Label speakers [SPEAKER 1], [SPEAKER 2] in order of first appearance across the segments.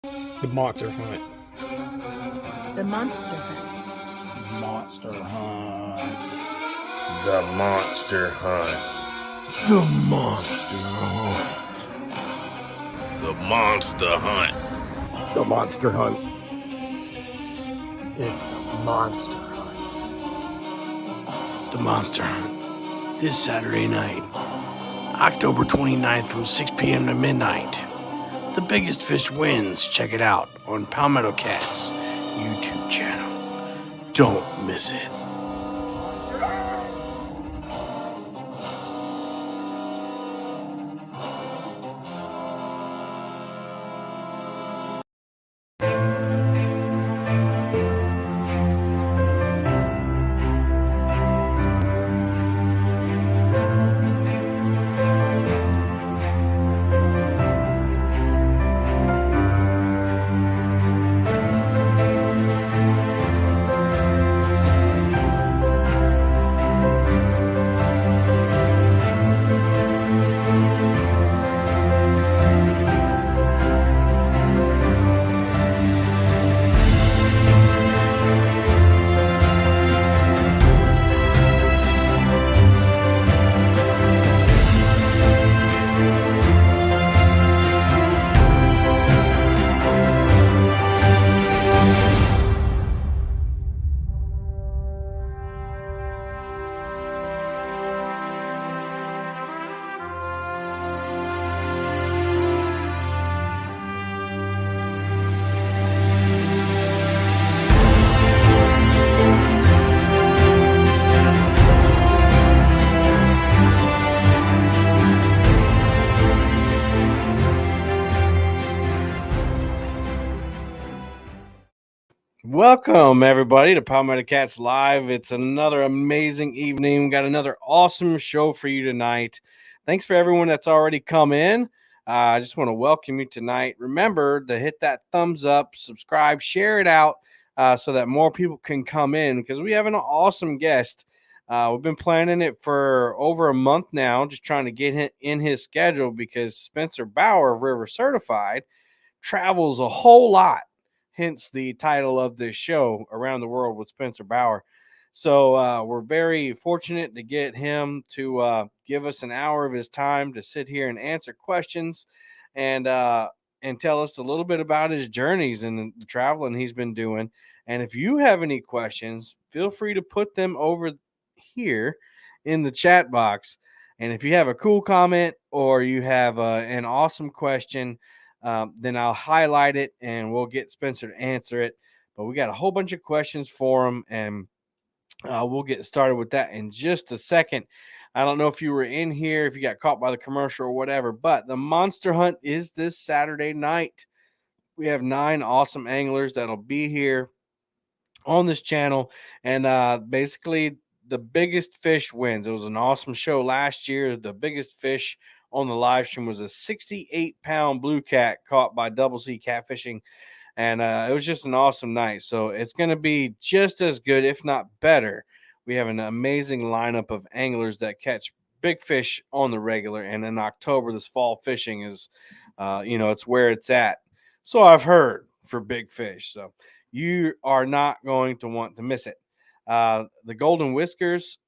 [SPEAKER 1] The Monster Hunt.
[SPEAKER 2] The Monster Hunt.
[SPEAKER 3] Monster Hunt.
[SPEAKER 4] The Monster Hunt.
[SPEAKER 1] The Monster Hunt.
[SPEAKER 4] The Monster Hunt.
[SPEAKER 1] The Monster Hunt.
[SPEAKER 5] It's Monster Hunt. The Monster Hunt. This Saturday night, October 29th from 6 p.m. to midnight. The biggest fish wins. Check it out on Palmetto Cat's YouTube channel. Don't miss it.
[SPEAKER 6] Welcome, everybody, to Palmetto Cats Live. It's another amazing evening. We got another awesome show for you tonight. Thanks for everyone that's already come in. I just want to welcome you tonight. Remember to hit that thumbs up, subscribe, share it out so that more people can come in because we have an awesome guest. We've been planning it for over a month now, just trying to get him in his schedule because Spencer Bauer of River Certified travels a whole lot. Hence the title of this show, Around the World with Spencer Bauer. So we're very fortunate to get him to give us an hour of his time to sit here and answer questions and tell us a little bit about his journeys and the traveling he's been doing. And if you have any questions, feel free to put them over here in the chat box. And if you have a cool comment or you have an awesome question, then I'll highlight it and we'll get Spencer to answer it. But we got a whole bunch of questions for him, and we'll get started with that in just a second. I don't know if you were in here, if you got caught by the commercial or whatever, but the Monster Hunt is this Saturday night. We have 9 awesome anglers that'll be here on this channel, and basically the biggest fish wins. It was an awesome show last year. The biggest fish on the live stream was a 68-pound blue cat caught by Double C Catfishing, and it was just an awesome night. So it's going to be just as good, if not better. We have an amazing lineup of anglers that catch big fish on the regular, and in October, this fall fishing is, it's where it's at. So I've heard for big fish. So you are not going to want to miss it. The Golden Whiskers,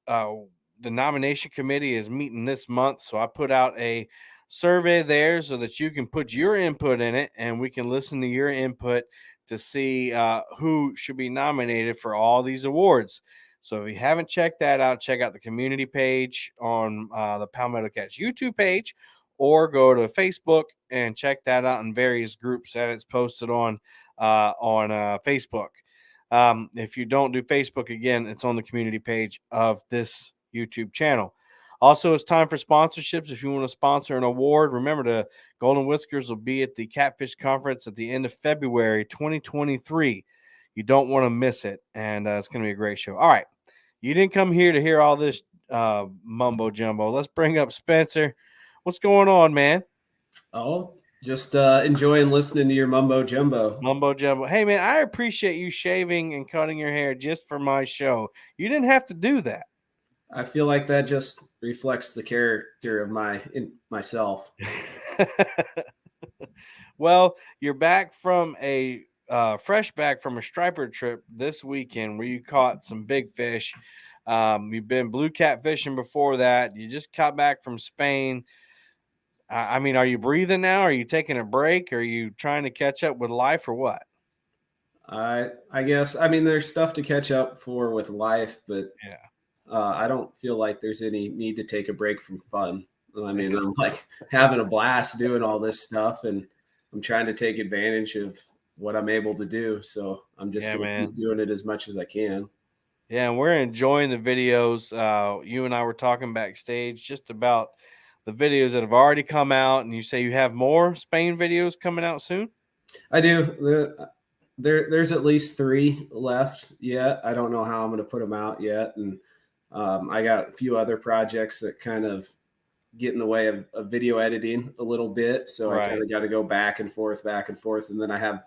[SPEAKER 6] the nomination committee is meeting this month, so I put out a survey there so that you can put your input in it and we can listen to your input to see who should be nominated for all these awards. So if you haven't checked that out, check out the community page on the Palmetto Cats YouTube page, or go to Facebook and check that out in various groups that it's posted on Facebook. If you don't do Facebook, again, it's on the community page of this YouTube channel. Also, it's time for sponsorships. If you want to sponsor an award, remember the Golden Whiskers will be at the Catfish Conference at the end of February 2023. You don't want to miss it, and it's going to be a great show. All right, you didn't come here to hear all this mumbo jumbo. Let's bring up Spencer. What's going on, man?
[SPEAKER 7] Oh, just enjoying listening to your mumbo jumbo.
[SPEAKER 6] Mumbo jumbo. Hey, man, I appreciate you shaving and cutting your hair just for my show. You didn't have to do that.
[SPEAKER 7] I feel like that just reflects the character of myself.
[SPEAKER 6] Well, you're back from a fresh back from a striper trip this weekend where you caught some big fish. You've been blue cat fishing before that. You just got back from Spain. I mean, are you breathing now? Are you taking a break? Are you trying to catch up with life or what?
[SPEAKER 7] I guess I mean there's stuff to catch up for with life, but
[SPEAKER 6] Yeah.
[SPEAKER 7] I don't feel like there's any need to take a break from fun. I mean, I'm like having a blast doing all this stuff, and I'm trying to take advantage of what I'm able to do. So I'm just
[SPEAKER 6] Yeah,
[SPEAKER 7] going to
[SPEAKER 6] man.
[SPEAKER 7] keep doing it as much as I can.
[SPEAKER 6] Yeah, and we're enjoying the videos. You and I were talking backstage just about the videos that have already come out, and you say you have more Spain videos coming out soon.
[SPEAKER 7] I do. There's at least 3 left yet. I don't know how I'm going to put them out yet, and I got a few other projects that kind of get in the way of video editing a little bit. So I kind
[SPEAKER 6] Right.
[SPEAKER 7] of got to go back and forth, and then I have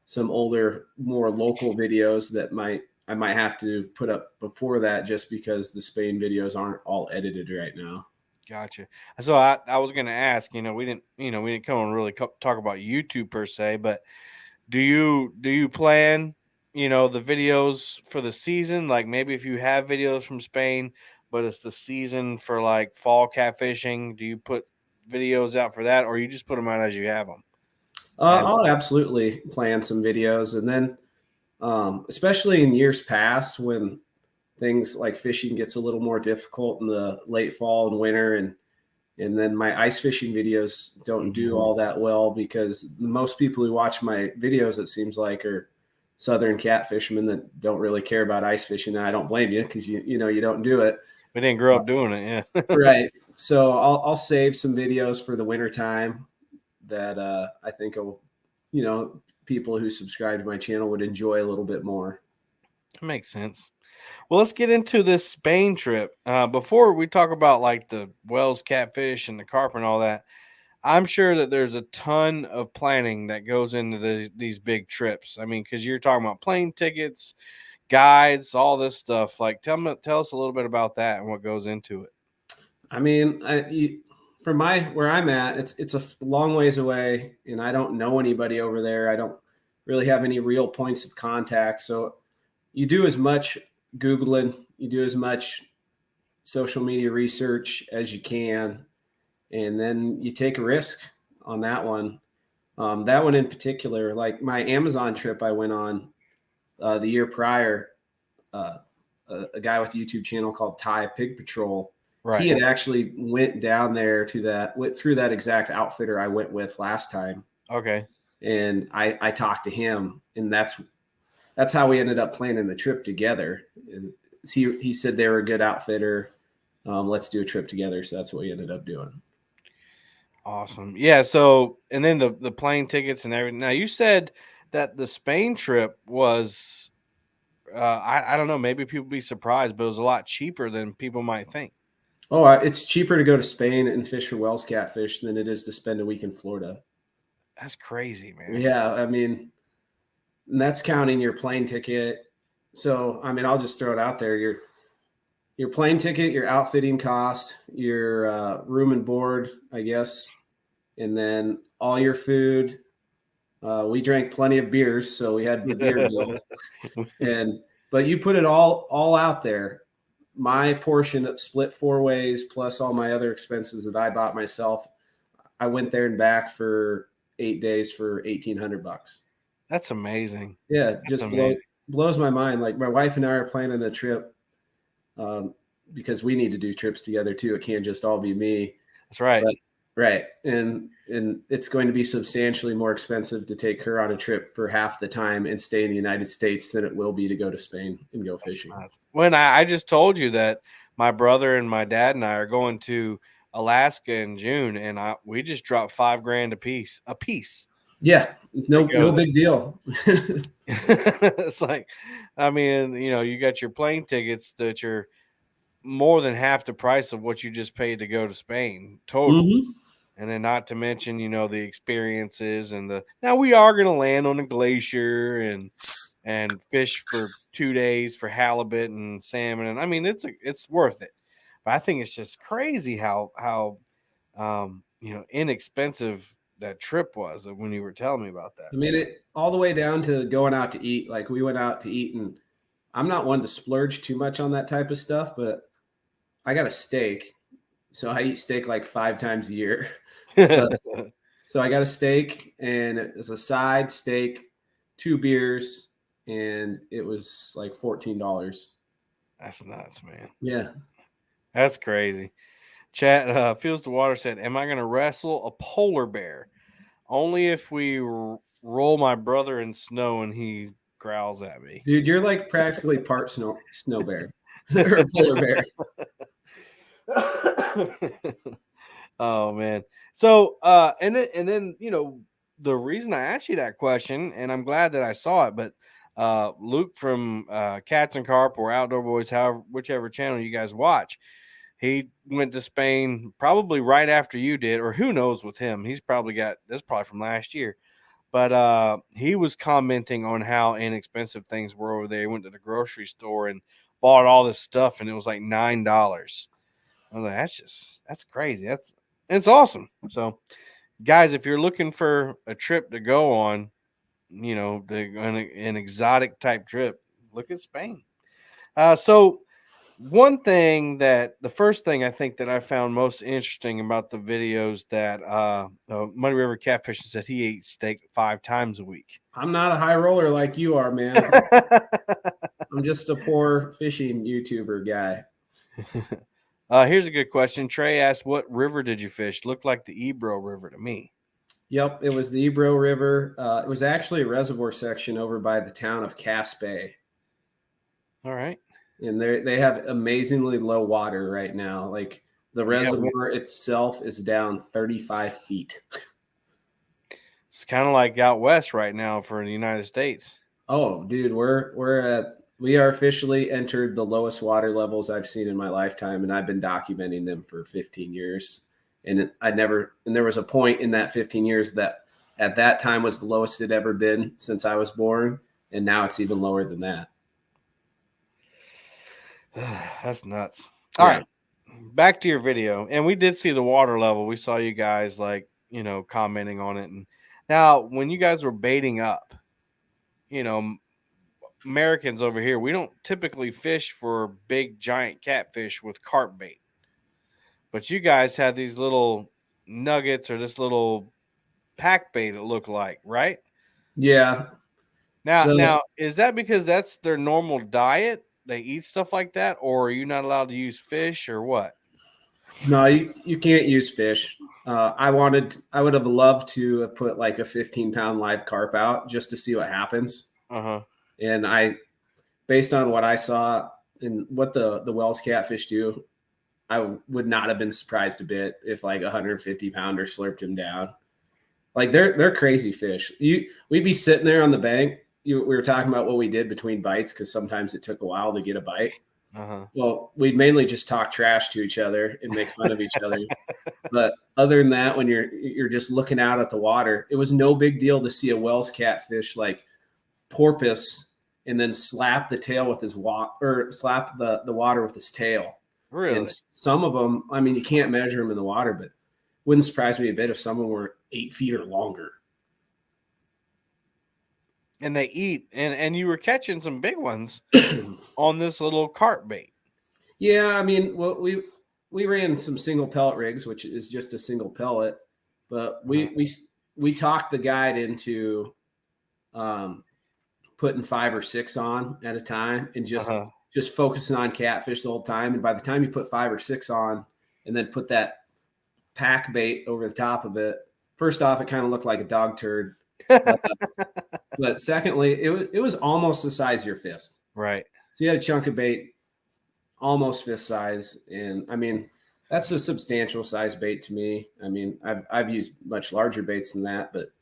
[SPEAKER 7] some older, more local videos that I might have to put up before that, just because the Spain videos aren't all edited right now.
[SPEAKER 6] Gotcha. So I was going to ask, we didn't come and really talk about YouTube per se, but do you plan, the videos for the season? Like maybe if you have videos from Spain, but it's the season for like fall catfishing, do you put videos out for that, or you just put them out as you have them? And
[SPEAKER 7] I'll absolutely plan some videos, and then especially in years past when things like fishing gets a little more difficult in the late fall and winter, and then my ice fishing videos don't do all that well, because most people who watch my videos, it seems like, are southern cat fishermen that don't really care about ice fishing. And I don't blame you, because you don't do it.
[SPEAKER 6] we didn't grow up doing it, yeah.
[SPEAKER 7] Right. So I'll save some videos for the winter time that I think people who subscribe to my channel would enjoy a little bit more.
[SPEAKER 6] That makes sense. Well, let's get into this Spain trip. Before we talk about like the Wells catfish and the carp and all that, I'm sure that there's a ton of planning that goes into these big trips. I mean, because you're talking about plane tickets, guides, all this stuff. Like, tell us a little bit about that and what goes into it.
[SPEAKER 7] I mean, from where I'm at, it's a long ways away, and I don't know anybody over there. I don't really have any real points of contact. So you do as much Googling, you do as much social media research as you can, and then you take a risk on that one. That one in particular, like my Amazon trip I went on the year prior, uh, a guy with a YouTube channel called Thai Pig Patrol. He
[SPEAKER 6] Right.
[SPEAKER 7] had actually went down there went through that exact outfitter I went with last time,
[SPEAKER 6] Okay.
[SPEAKER 7] and I talked to him, and that's how we ended up planning the trip together. He said they were a good outfitter. Let's do a trip together. So that's what we ended up doing.
[SPEAKER 6] Awesome. Yeah. So, and then the plane tickets and everything. Now, you said that the Spain trip was, I don't know, maybe people be surprised, but it was a lot cheaper than people might think.
[SPEAKER 7] Oh, it's cheaper to go to Spain and fish for Wells catfish than it is to spend a week in Florida.
[SPEAKER 6] That's crazy, man.
[SPEAKER 7] Yeah, I mean, and that's counting your plane ticket. So, I mean, I'll just throw it out there. Your plane ticket, your outfitting cost, your room and board, I guess, and then all your food. We drank plenty of beers, so we had the beer deal. But you put it all out there. My portion split 4 ways, plus all my other expenses that I bought myself. I went there and back for 8 days for $1,800.
[SPEAKER 6] That's amazing.
[SPEAKER 7] Yeah,
[SPEAKER 6] That's
[SPEAKER 7] just
[SPEAKER 6] amazing.
[SPEAKER 7] blows my mind. Like my wife and I are planning a trip, because we need to do trips together too. It can't just all be me.
[SPEAKER 6] That's right.
[SPEAKER 7] But, right. And it's going to be substantially more expensive to take her on a trip for half the time and stay in the United States than it will be to go to Spain and go fishing.
[SPEAKER 6] When I just told you that my brother and my dad and I are going to Alaska in June, and we just dropped $5,000 a piece.
[SPEAKER 7] Yeah, no big deal.
[SPEAKER 6] It's like, I mean, you got your plane tickets that you're more than half the price of what you just paid to go to Spain total.
[SPEAKER 7] Mhm.
[SPEAKER 6] And then not to mention, the experiences and now we are going to land on a glacier and fish for 2 days for halibut and salmon. And I mean, it's worth it. But I think it's just crazy how inexpensive that trip was when you were telling me about
[SPEAKER 7] I
[SPEAKER 6] that.
[SPEAKER 7] mean, it all the way down to going out to eat. Like we went out to eat, and I'm not one to splurge too much on that type of stuff, but I got a steak, so I eat steak like 5 times a year. But, so I got a steak, and it was a side steak, 2 beers, and it was like $14.
[SPEAKER 6] That's nuts, man.
[SPEAKER 7] Yeah.
[SPEAKER 6] That's crazy. Chat Feels the Water said, "Am I going to wrestle a polar bear? Only if we roll my brother in snow and he growls at me."
[SPEAKER 7] Dude, you're like practically part snow bear or polar bear.
[SPEAKER 6] Oh man. So and then the reason I asked you that question, and I'm glad that I saw it, but Luke from Cats and Carp or Outdoor Boys, however, whichever channel you guys watch, he went to Spain probably right after you did, or who knows with him. He's probably got this probably from last year. But he was commenting on how inexpensive things were over there. He went to the grocery store and bought all this stuff, and it was like $9. I was like, that's crazy. It's awesome. So, guys, if you're looking for a trip to go on, an exotic type trip, look at Spain. So the first thing I think that I found most interesting about the videos that Muddy River Catfish said he ate steak 5 times a week.
[SPEAKER 7] I'm not a high roller like you are, man. I'm just a poor fishing YouTuber guy.
[SPEAKER 6] Here's a good question. Trey asked, "What river did you fish?" Looked like the Ebro River to me.
[SPEAKER 7] Yep, it was the Ebro River. It was actually a reservoir section over by the town of Cass Bay.
[SPEAKER 6] All right.
[SPEAKER 7] And they have amazingly low water right now. Like the reservoir itself is down 35 feet.
[SPEAKER 6] It's kind of like out west right now for the United States.
[SPEAKER 7] Oh, dude, we are officially entered the lowest water levels I've seen in my lifetime, and I've been documenting them for 15 years. And there was a point in that 15 years that at that time was the lowest it ever been since I was born, and now it's even lower than that.
[SPEAKER 6] That's nuts. All right, back to your video, and we did see the water level. We saw you guys commenting on it, and now when you guys were baiting up, Americans over here, we don't typically fish for big giant catfish with carp bait, but you guys had these little nuggets or this little pack bait, it looked like, right?
[SPEAKER 7] Yeah.
[SPEAKER 6] Now is that because that's their normal diet? They eat stuff like that, or are you not allowed to use fish, or what?
[SPEAKER 7] No, you can't use fish. I would have loved to have put like a 15-pound live carp out just to see what happens. And based on what I saw and what the Wells catfish do, I would not have been surprised a bit if like a 150-pounder slurped him down. Like they're crazy fish. We'd be sitting there on the bank. We were talking about what we did between bites because sometimes it took a while to get a bite. Well, we'd mainly just talk trash to each other and make fun of each other. But other than that, when you're just looking out at the water, it was no big deal to see a Wells catfish like porpoise and then slap the tail with his slap the water with his tail.
[SPEAKER 6] Really?
[SPEAKER 7] And some of them, I mean, you can't measure them in the water, but wouldn't surprise me a bit if some of them were 8 feet or longer.
[SPEAKER 6] And they eat, and you were catching some big ones on this little carp bait.
[SPEAKER 7] Yeah, I mean, well, we ran some single pellet rigs, which is just a single pellet, but we talked the guide into putting 5 or 6 on at a time and just focusing on catfish the whole time. And by the time you put 5 or 6 on and then put that pack bait over the top of it, first off, it kind of looked like a dog turd. But secondly, it was almost the size of your fist.
[SPEAKER 6] Right.
[SPEAKER 7] So you had a chunk of bait almost fist size. And I mean, that's a substantial size bait to me. I mean, I've used much larger baits than that, but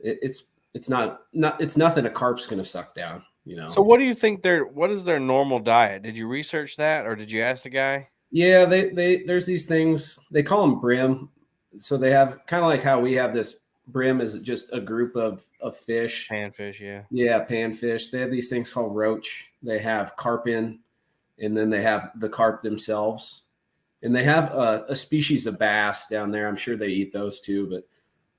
[SPEAKER 7] it's nothing a carp's going to suck down,
[SPEAKER 6] So what do you think what is their normal diet? Did you research that, or did you ask the guy?
[SPEAKER 7] Yeah, there's these things, they call them brim. So they have kind of like how we have this brim is just a group of fish.
[SPEAKER 6] Panfish, yeah.
[SPEAKER 7] Yeah, panfish. They have these things called roach. They have carpin, and then they have the carp themselves. And they have a species of bass down there. I'm sure they eat those too.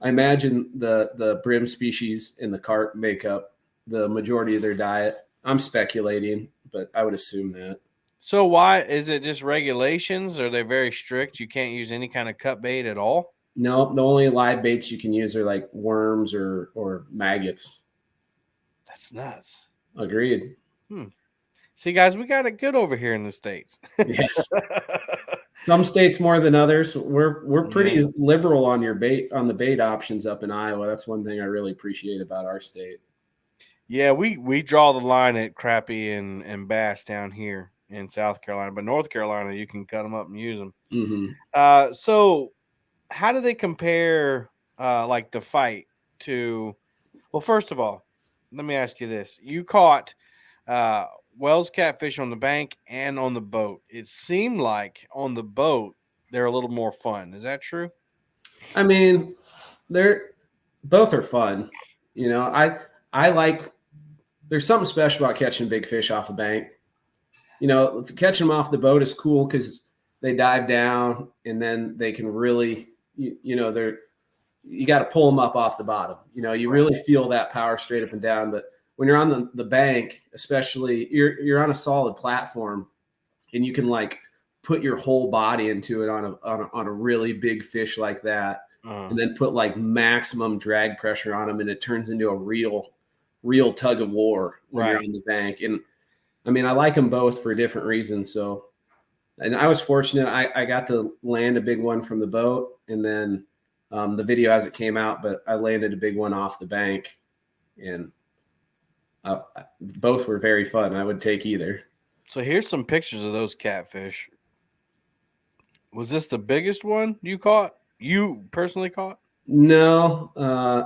[SPEAKER 7] I imagine the brim species in the carp make up the majority of their diet. I'm speculating, but I would assume that.
[SPEAKER 6] So why is it just regulations? Are they very strict? You can't use any kind of cut bait at all?
[SPEAKER 7] No, the only live baits you can use are like worms or maggots.
[SPEAKER 6] That's nuts.
[SPEAKER 7] Agreed.
[SPEAKER 6] See, guys, we got it good over here in the States.
[SPEAKER 7] Yes. Some states more than others. We're pretty liberal on the bait options up in Iowa. That's one thing I really appreciate about our state.
[SPEAKER 6] Yeah, we draw the line at crappie and bass down here in South Carolina, but North Carolina, you can cut them up and use them.
[SPEAKER 7] Mm-hmm.
[SPEAKER 6] So how do they compare like the fight to? Well, first of all, let me ask you this: you caught Wells catfish on the bank and on the boat. It seemed like on the boat they're a little more fun. Is that true?
[SPEAKER 7] I mean, they're both are fun. You know, I like. There's something special about catching big fish off the bank. You know, catching them off the boat is cool because they dive down and then they can really, you got to pull them up off the bottom. You know, you really feel that power straight up and down. But when you're on the bank, especially you're on a solid platform and you can like put your whole body into it on a really big fish like that. And then put like maximum drag pressure on them. And it turns into a real tug of war when you're on the bank. And I mean, I like them both for different reasons. So, and I was fortunate. I got to land a big one from the boat and then the video as it came out, but I landed a big one off the bank and both were very fun. I would take either.
[SPEAKER 6] So here's some pictures of those catfish. Was this the biggest one you caught? You personally caught?
[SPEAKER 7] No,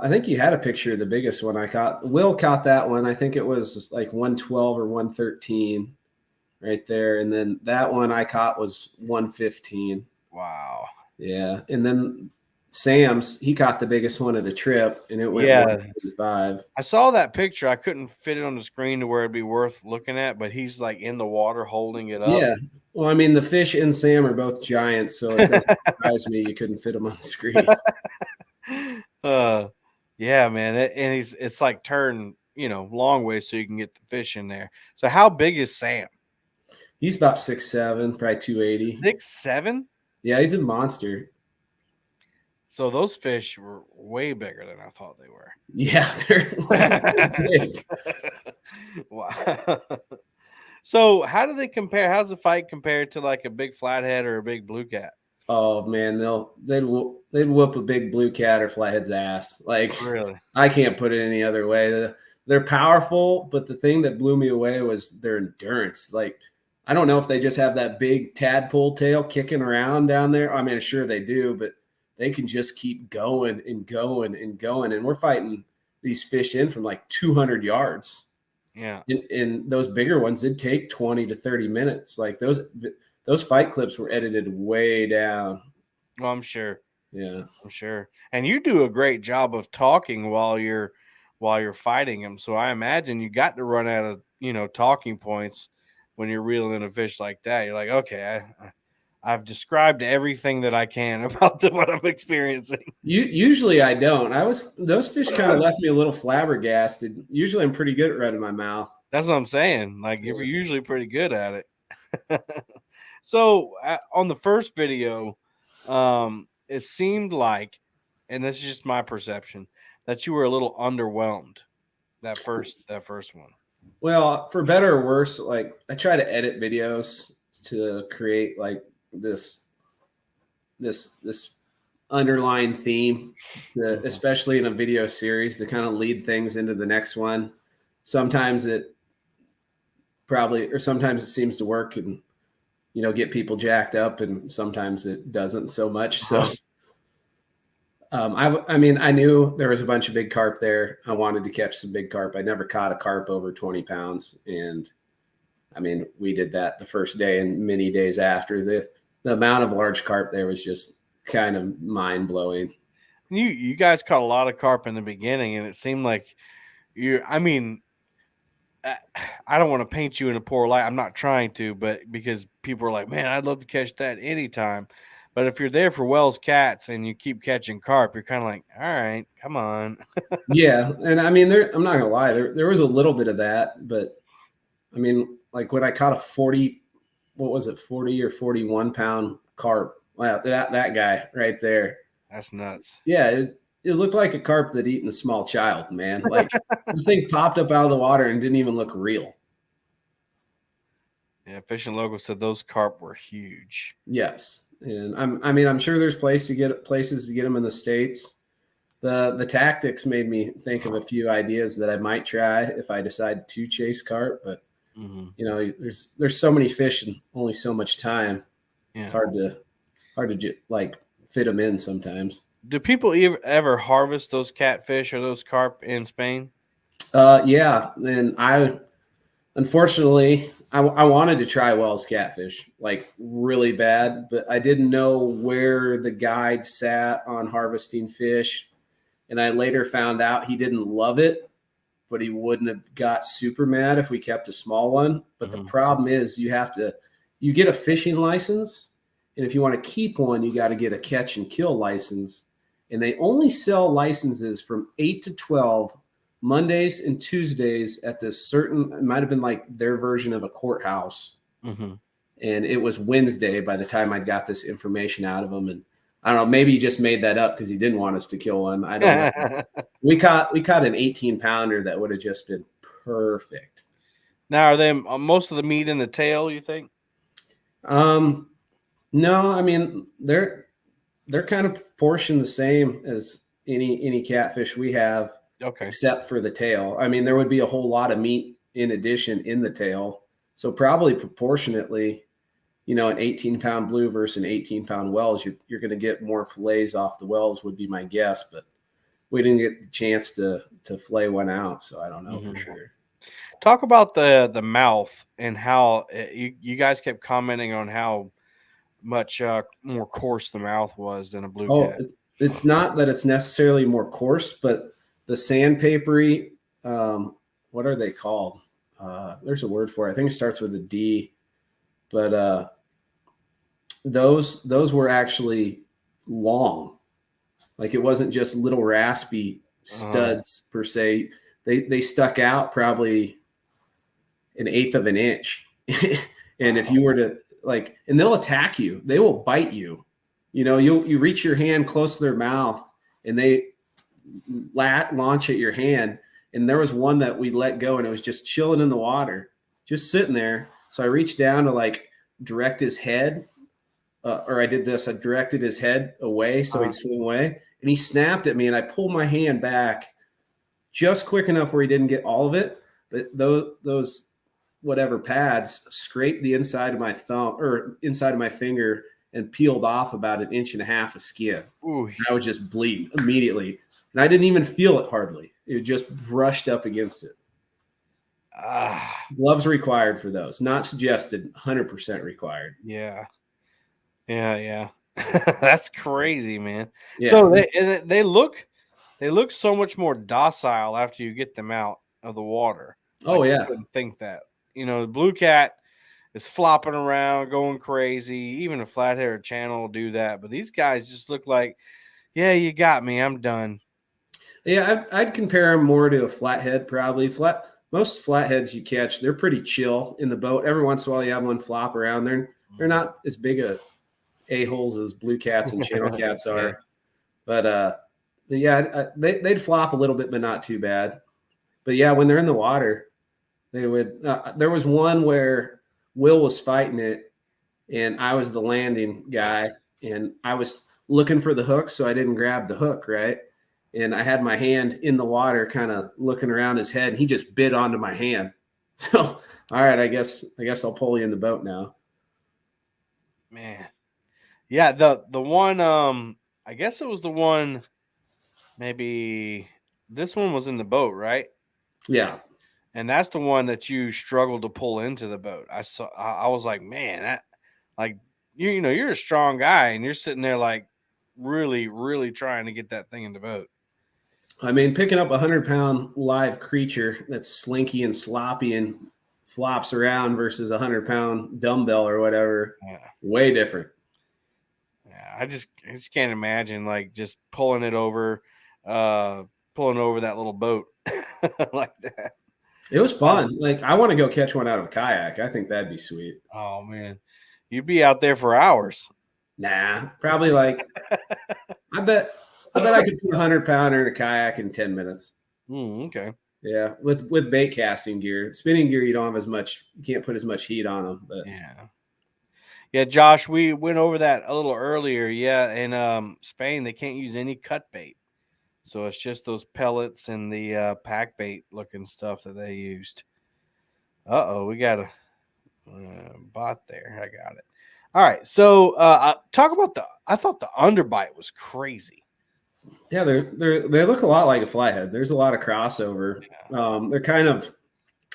[SPEAKER 7] I think you had a picture of the biggest one I caught. Will caught that one. I think it was like 112 or 113 right there. And then that one I caught was 115.
[SPEAKER 6] Wow.
[SPEAKER 7] Yeah. And then Sam's, he caught the biggest one of the trip and it went 135.
[SPEAKER 6] I saw that picture. I couldn't fit it on the screen to where it'd be worth looking at, but he's like in the water holding it up.
[SPEAKER 7] Yeah. Well, I mean, the fish and Sam are both giants, so it doesn't surprise me you couldn't fit them on the screen.
[SPEAKER 6] Yeah, man. It's like turned, long way so you can get the fish in there. So how big is Sam?
[SPEAKER 7] He's about 6'7", probably 280.
[SPEAKER 6] 6'7"?
[SPEAKER 7] Yeah, he's a monster.
[SPEAKER 6] So those fish were way bigger than I thought they were.
[SPEAKER 7] Yeah, they're big.
[SPEAKER 6] Wow. So how do they compare? How's the fight compared to like a big flathead or a big blue cat?
[SPEAKER 7] Oh man, they'd whoop a big blue cat or flathead's ass. Like
[SPEAKER 6] really,
[SPEAKER 7] I can't put it any other way. They're powerful, but the thing that blew me away was their endurance. Like I don't know if they just have that big tadpole tail kicking around down there. I mean, sure they do, but they can just keep going and going and going. And we're fighting these fish in from like 200 yards.
[SPEAKER 6] Yeah.
[SPEAKER 7] And those bigger ones, it'd take 20 to 30 minutes. Like those fight clips were edited way down.
[SPEAKER 6] Well, I'm sure.
[SPEAKER 7] Yeah,
[SPEAKER 6] I'm sure. And you do a great job of talking while you're fighting them. So I imagine you got to run out of, talking points when you're reeling a fish like that. You're like, okay, I've described everything that I can about what I'm experiencing.
[SPEAKER 7] Usually I don't. Those fish kind of left me a little flabbergasted. Usually I'm pretty good at running my mouth.
[SPEAKER 6] That's what I'm saying. Like you're usually pretty good at it. So on the first video, it seemed like, and this is just my perception, that you were a little underwhelmed that first one.
[SPEAKER 7] Well, for better or worse, like I try to edit videos to create like this underlying theme, especially in a video series, to kind of lead things into the next one. Sometimes it seems to work and get people jacked up, and sometimes it doesn't so much. So I knew there was a bunch of big carp there. I wanted to catch some big carp. I never caught a carp over 20 pounds. And I mean, we did that the first day and many days after. The amount of large carp there was just kind of mind blowing.
[SPEAKER 6] You guys caught a lot of carp in the beginning, and it seemed like I don't want to paint you in a poor light. I'm not trying to, but because people are like, man, I'd love to catch that anytime. But if you're there for Wells Cats and you keep catching carp, you're kind of like, all right, come on.
[SPEAKER 7] Yeah, and I mean, I'm not gonna lie, there was a little bit of that, but I mean, like when I caught a 40, what was it, 40 or 41 pound carp? Wow, that guy right there.
[SPEAKER 6] That's nuts.
[SPEAKER 7] Yeah, it looked like a carp that eaten a small child, man. Like the thing popped up out of the water and didn't even look real.
[SPEAKER 6] Yeah, Fishing Local said those carp were huge.
[SPEAKER 7] Yes, and I'm sure there's places to get them in the States. The tactics made me think of a few ideas that I might try if I decide to chase carp, but you know, there's so many fish and only so much time.
[SPEAKER 6] Yeah.
[SPEAKER 7] It's hard to like fit them in sometimes.
[SPEAKER 6] Do people ever harvest those catfish or those carp in Spain?
[SPEAKER 7] Yeah, and unfortunately I wanted to try Wells catfish like really bad, but I didn't know where the guide sat on harvesting fish, and I later found out he didn't love it, but he wouldn't have got super mad if we kept a small one. But the problem is you get a fishing license, and if you want to keep one, you got to get a catch and kill license. And they only sell licenses from 8 to 12 Mondays and Tuesdays at this certain, it might have been like their version of a courthouse. And it was Wednesday by the time I got this information out of him. And I don't know, maybe he just made that up because he didn't want us to kill one. I don't know. We caught an 18-pounder that would have just been perfect.
[SPEAKER 6] Now, are they most of the meat in the tail, you think?
[SPEAKER 7] No, I mean they're kind of proportioned the same as any catfish we have, except for the tail. I mean, there would be a whole lot of meat in addition in the tail, so probably proportionately, you know, an 18-pound blue versus an 18-pound Wells, you're going to get more fillets off the Wells, would be my guess. But we didn't get the chance to fillet one out, so I don't know for sure.
[SPEAKER 6] Talk about the mouth and how you guys kept commenting on how much more coarse the mouth was than a blue cat.
[SPEAKER 7] It's not that it's necessarily more coarse, but the sandpapery, what are they called? There's a word for it. I think it starts with a D, but those were actually long. Like it wasn't just little raspy studs per se. They stuck out probably an eighth of an inch. And if you were to and they'll attack you, they will bite you. You know, you reach your hand close to their mouth and they launch at your hand. And there was one that we let go and it was just chilling in the water, just sitting there. So I reached down to direct his head, or I did this. I directed his head away so he'd swim away, and he snapped at me, and I pulled my hand back just quick enough where he didn't get all of it. But those whatever pads scraped the inside of my thumb or inside of my finger and peeled off about 1.5 inches of skin. Ooh. I was just bleeding immediately, and I didn't even feel it hardly. It just brushed up against it. Gloves required for those. Not suggested. 100% required.
[SPEAKER 6] Yeah. That's crazy, man.
[SPEAKER 7] Yeah.
[SPEAKER 6] So they look so much more docile after you get them out of the water.
[SPEAKER 7] Oh yeah.
[SPEAKER 6] I couldn't think that. You know, the blue cat is flopping around, going crazy. Even a flat-haired channel will do that. But these guys just look like, yeah, you got me. I'm done.
[SPEAKER 7] Yeah, I'd compare them more to a flathead probably. Most flatheads you catch, they're pretty chill in the boat. Every once in a while you have one flop around. They're not as big a-holes as blue cats and channel cats are. But yeah, they'd flop a little bit, but not too bad. But yeah, when they're in the water, they would. There was one where Will was fighting it, and I was the landing guy, and I was looking for the hook, so I didn't grab the hook, right? And I had my hand in the water, kind of looking around his head, and he just bit onto my hand. So, all right, I guess I'll pull you in the boat now.
[SPEAKER 6] Man, yeah, the one, I guess it was the one. Maybe this one was in the boat, right?
[SPEAKER 7] Yeah.
[SPEAKER 6] And that's the one that you struggled to pull into the boat. I was like, man, that, like, you know, you're a strong guy and you're sitting there like really, really trying to get that thing in the boat.
[SPEAKER 7] I mean, picking up 100-pound live creature that's slinky and sloppy and flops around versus 100-pound dumbbell or whatever, way different.
[SPEAKER 6] Yeah, I just can't imagine like just pulling over that little boat like that.
[SPEAKER 7] It was fun. Like I want to go catch one out of a kayak. I think that'd be sweet.
[SPEAKER 6] Oh man, you'd be out there for hours.
[SPEAKER 7] Nah, probably like I bet I could put a 100-pounder in a kayak in 10 minutes.
[SPEAKER 6] Okay.
[SPEAKER 7] Yeah, with bait casting gear. Spinning gear, you don't have as much. You can't put as much heat on them. But
[SPEAKER 6] yeah, Josh, we went over that a little earlier. Yeah, in Spain they can't use any cut bait, so it's just those pellets and the pack bait looking stuff that they used. We got a bot there. I got it. All right, so talk about I thought the underbite was crazy.
[SPEAKER 7] yeah, they look a lot like a flathead. There's a lot of crossover. They're kind of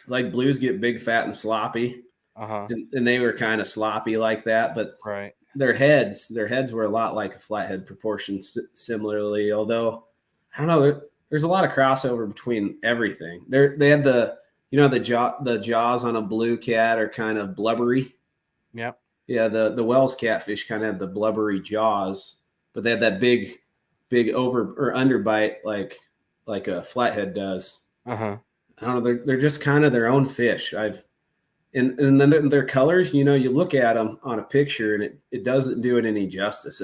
[SPEAKER 7] like blues get big, fat, and sloppy, and they were kind of sloppy like that. But
[SPEAKER 6] right,
[SPEAKER 7] their heads were a lot like a flathead proportion similarly. Although I don't know, there's a lot of crossover between everything. They had the jaws on a blue cat are kind of blubbery.
[SPEAKER 6] Yep.
[SPEAKER 7] Yeah, the Wells catfish kind of had the blubbery jaws, but they had that big over or underbite like a flathead does. I don't know. They're just kind of their own fish. And then their colors. You look at them on a picture and it doesn't do it any justice.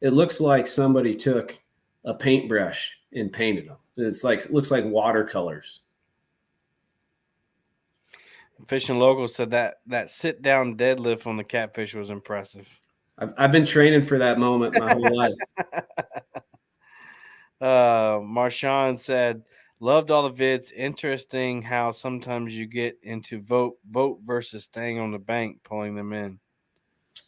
[SPEAKER 7] It looks like somebody took a paintbrush and painted them. It looks like watercolors.
[SPEAKER 6] Fishing Local said that sit down deadlift on the catfish was impressive.
[SPEAKER 7] I've been training for that moment my whole life.
[SPEAKER 6] Marshawn said, loved all the vids. Interesting how sometimes you get into boat versus staying on the bank, pulling them in.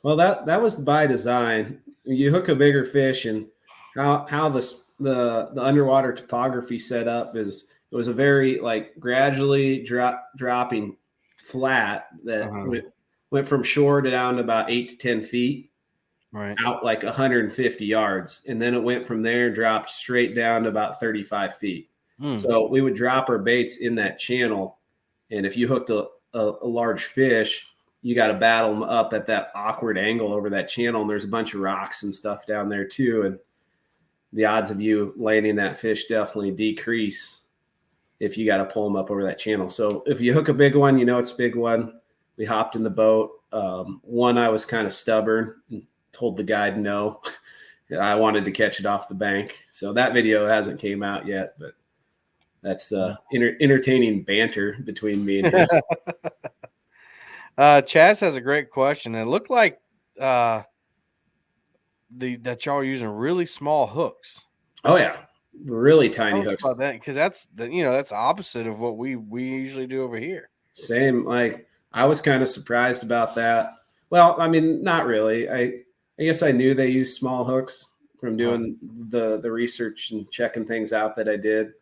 [SPEAKER 7] Well, that was by design. You hook a bigger fish, and how the underwater topography set up is it was a very like gradually dropping flat that went from shore to down to about 8 to 10 feet.
[SPEAKER 6] Right.
[SPEAKER 7] Out like 150 yards. And then it went from there and dropped straight down to about 35 feet. So we would drop our baits in that channel. And if you hooked a large fish, you got to battle them up at that awkward angle over that channel. And there's a bunch of rocks and stuff down there too. And the odds of you landing that fish definitely decrease if you got to pull them up over that channel. So if you hook a big one, it's a big one. We hopped in the boat. One, I was kind of stubborn and told the guide no. I wanted to catch it off the bank. So that video hasn't came out yet, but that's entertaining banter between me and him.
[SPEAKER 6] Chaz has a great question. It looked like that y'all are using really small hooks.
[SPEAKER 7] Oh yeah, really tiny hooks.
[SPEAKER 6] Because that's that's opposite of what we usually do over here.
[SPEAKER 7] Same. Like I was kind of surprised about that. Well, I mean, not really. I guess I knew they used small hooks from doing the research and checking things out that I did.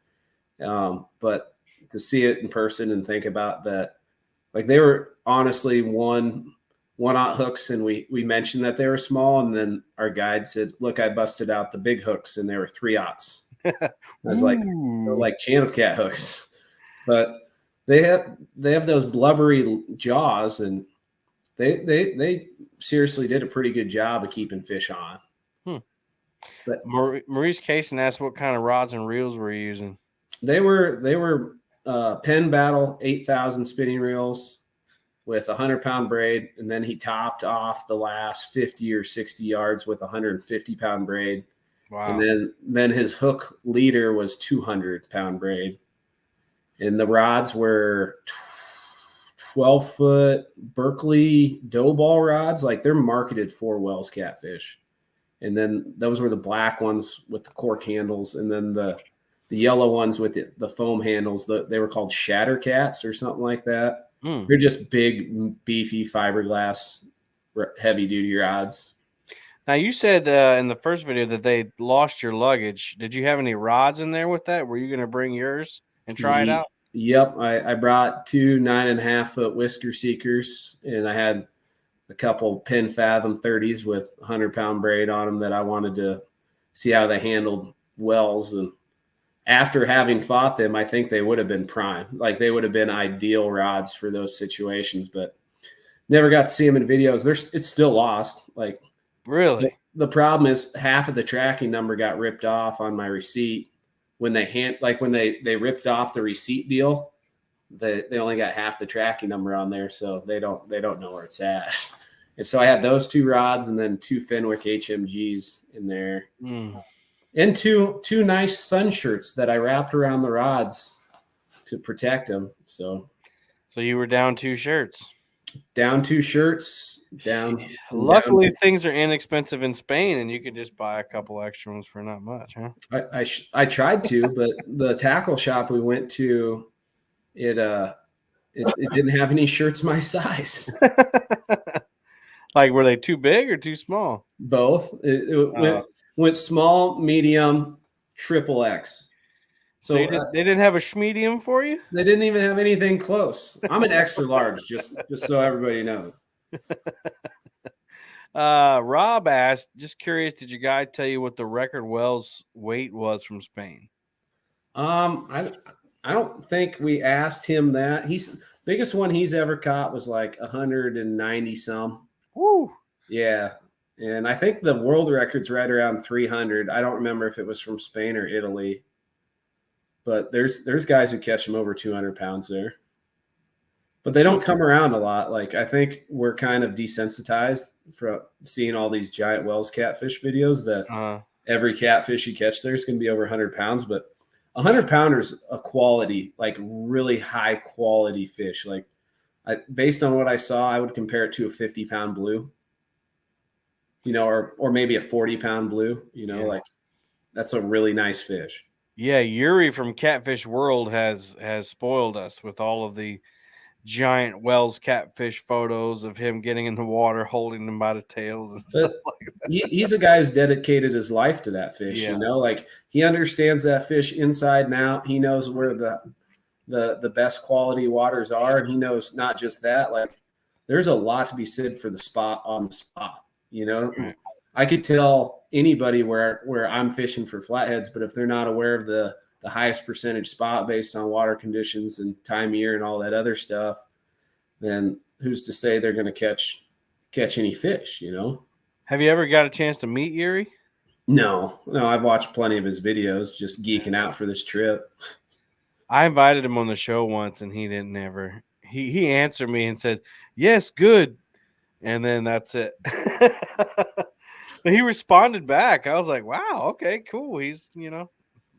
[SPEAKER 7] But to see it in person and think about that, like they were honestly one-aught hooks, and we mentioned that they were small, and then our guide said, "Look, I busted out the big hooks, and they were 3-aughts." I was like channel cat hooks, but they have those blubbery jaws, and they seriously did a pretty good job of keeping fish on. But
[SPEAKER 6] Maurice Cason asked what kind of rods and reels were you using?
[SPEAKER 7] They were Penn Battle 8,000 spinning reels with a 100-pound braid, and then he topped off the last 50 or 60 yards with a 150-pound braid. Wow! And then his hook leader was 200-pound braid, and the rods were 12-foot Berkeley dough ball rods. Like they're marketed for Wells catfish. And then those were the black ones with the cork handles. And then the yellow ones with the foam handles, they were called shatter cats or something like that. They're just big, beefy fiberglass, heavy duty rods.
[SPEAKER 6] Now you said in the first video that they lost your luggage. Did you have any rods in there with that? Were you going to bring yours and try it out?
[SPEAKER 7] Yep. I brought 2 9.5-foot whisker seekers, and I had a couple Penn Fathom 30s with 100-pound braid on them that I wanted to see how they handled wells. And after having fought them, I think they would have been prime. Like they would have been ideal rods for those situations, but never got to see them in videos. It's still lost. Like
[SPEAKER 6] Really?
[SPEAKER 7] The problem is half of the tracking number got ripped off on my receipt when they ripped off the receipt deal. They only got half the tracking number on there, so they don't know where it's at. And so I had those 2 rods and then 2 Fenwick HMGs in there, and two nice sun shirts that I wrapped around the rods to protect them. So
[SPEAKER 6] you were down 2 shirts.
[SPEAKER 7] Down 2 shirts.
[SPEAKER 6] Luckily, things are inexpensive in Spain, and you could just buy a couple extra ones for not much, huh?
[SPEAKER 7] I tried to, but the tackle shop we went to, it didn't have any shirts my size.
[SPEAKER 6] Like, were they too big or too small?
[SPEAKER 7] Both. It went small, medium, triple X. So
[SPEAKER 6] they didn't have a schmedium for you?
[SPEAKER 7] They didn't even have anything close. I'm an extra large, just so everybody knows.
[SPEAKER 6] Rob asked, just curious, did your guy tell you what the record Wells weight was from Spain?
[SPEAKER 7] I don't think we asked him that. Biggest one he's ever caught was like 190 some.
[SPEAKER 6] Woo.
[SPEAKER 7] Yeah. And I think the world record's right around 300. I don't remember if it was from Spain or Italy. But there's guys who catch them over 200 pounds there. But they don't come around a lot. Like, I think we're kind of desensitized from seeing all these giant Wells catfish videos that every catfish you catch there is going to be over 100 pounds. But 100 pounders a quality, like really high quality fish. Like, based on what I saw, I would compare it to a 50-pound blue, or maybe a 40-pound blue, like that's a really nice fish.
[SPEAKER 6] Yeah, Yuri from Catfish World has spoiled us with all of the giant Wells catfish photos of him getting in the water, holding them by the tails and stuff like that.
[SPEAKER 7] He's a guy who's dedicated his life to that fish. Like he understands that fish inside and out. He knows where the best quality waters are, and he knows not just that. Like, there's a lot to be said for the spot on the spot. Right. I could tell anybody where I'm fishing for flatheads, but if they're not aware of the highest percentage spot based on water conditions and time of year and all that other stuff, then who's to say they're going to catch any fish,
[SPEAKER 6] Have you ever got a chance to meet Yuri?
[SPEAKER 7] No, I've watched plenty of his videos, just geeking out for this trip.
[SPEAKER 6] I invited him on the show once and he didn't ever. He answered me and said, "Yes, good." And then that's it. But he responded back. I was like, wow, okay, cool. He's,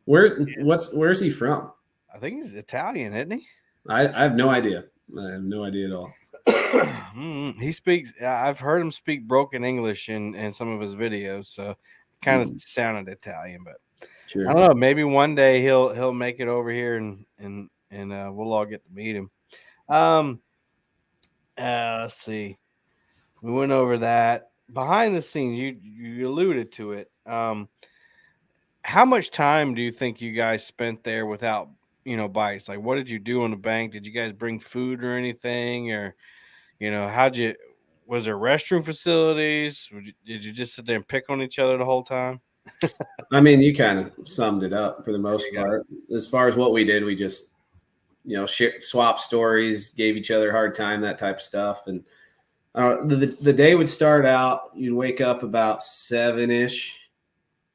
[SPEAKER 7] Where's he from?
[SPEAKER 6] I think he's Italian, isn't he?
[SPEAKER 7] I have no idea. I have no idea at all.
[SPEAKER 6] He speaks, I've heard him speak broken English in some of his videos, so kind of sounded Italian, but
[SPEAKER 7] sure.
[SPEAKER 6] I don't know. Maybe one day he'll make it over here and we'll all get to meet him. Let's see. We went over that. Behind the scenes, you alluded to it. How much time do you think you guys spent there without, bites? Like, what did you do on the bank? Did you guys bring food or anything? Or, was there restroom facilities? Did you just sit there and pick on each other the whole time?
[SPEAKER 7] I mean, you kind of summed it up for the most part. As far as what we did, we just, swap stories, gave each other a hard time, that type of stuff. And the day would start out, you'd wake up about 7-ish,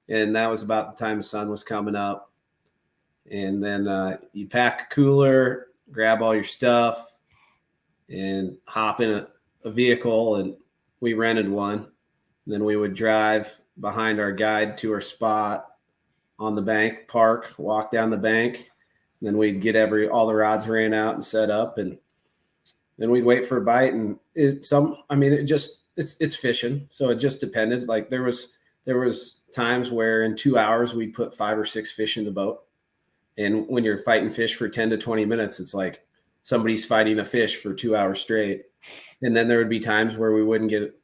[SPEAKER 7] and that was about the time the sun was coming up. And then you pack a cooler, grab all your stuff, and hop in a vehicle, and we rented one. And then we would drive behind our guide to our spot on the bank, park, walk down the bank. And then we'd get all the rods ran out and set up, and then we'd wait for a bite. And it's fishing, so it just depended. Like there was times where in 2 hours we'd put 5 or 6 fish in the boat. And when you're fighting fish for 10 to 20 minutes, it's like somebody's fighting a fish for 2 hours straight. And then there would be times where we wouldn't get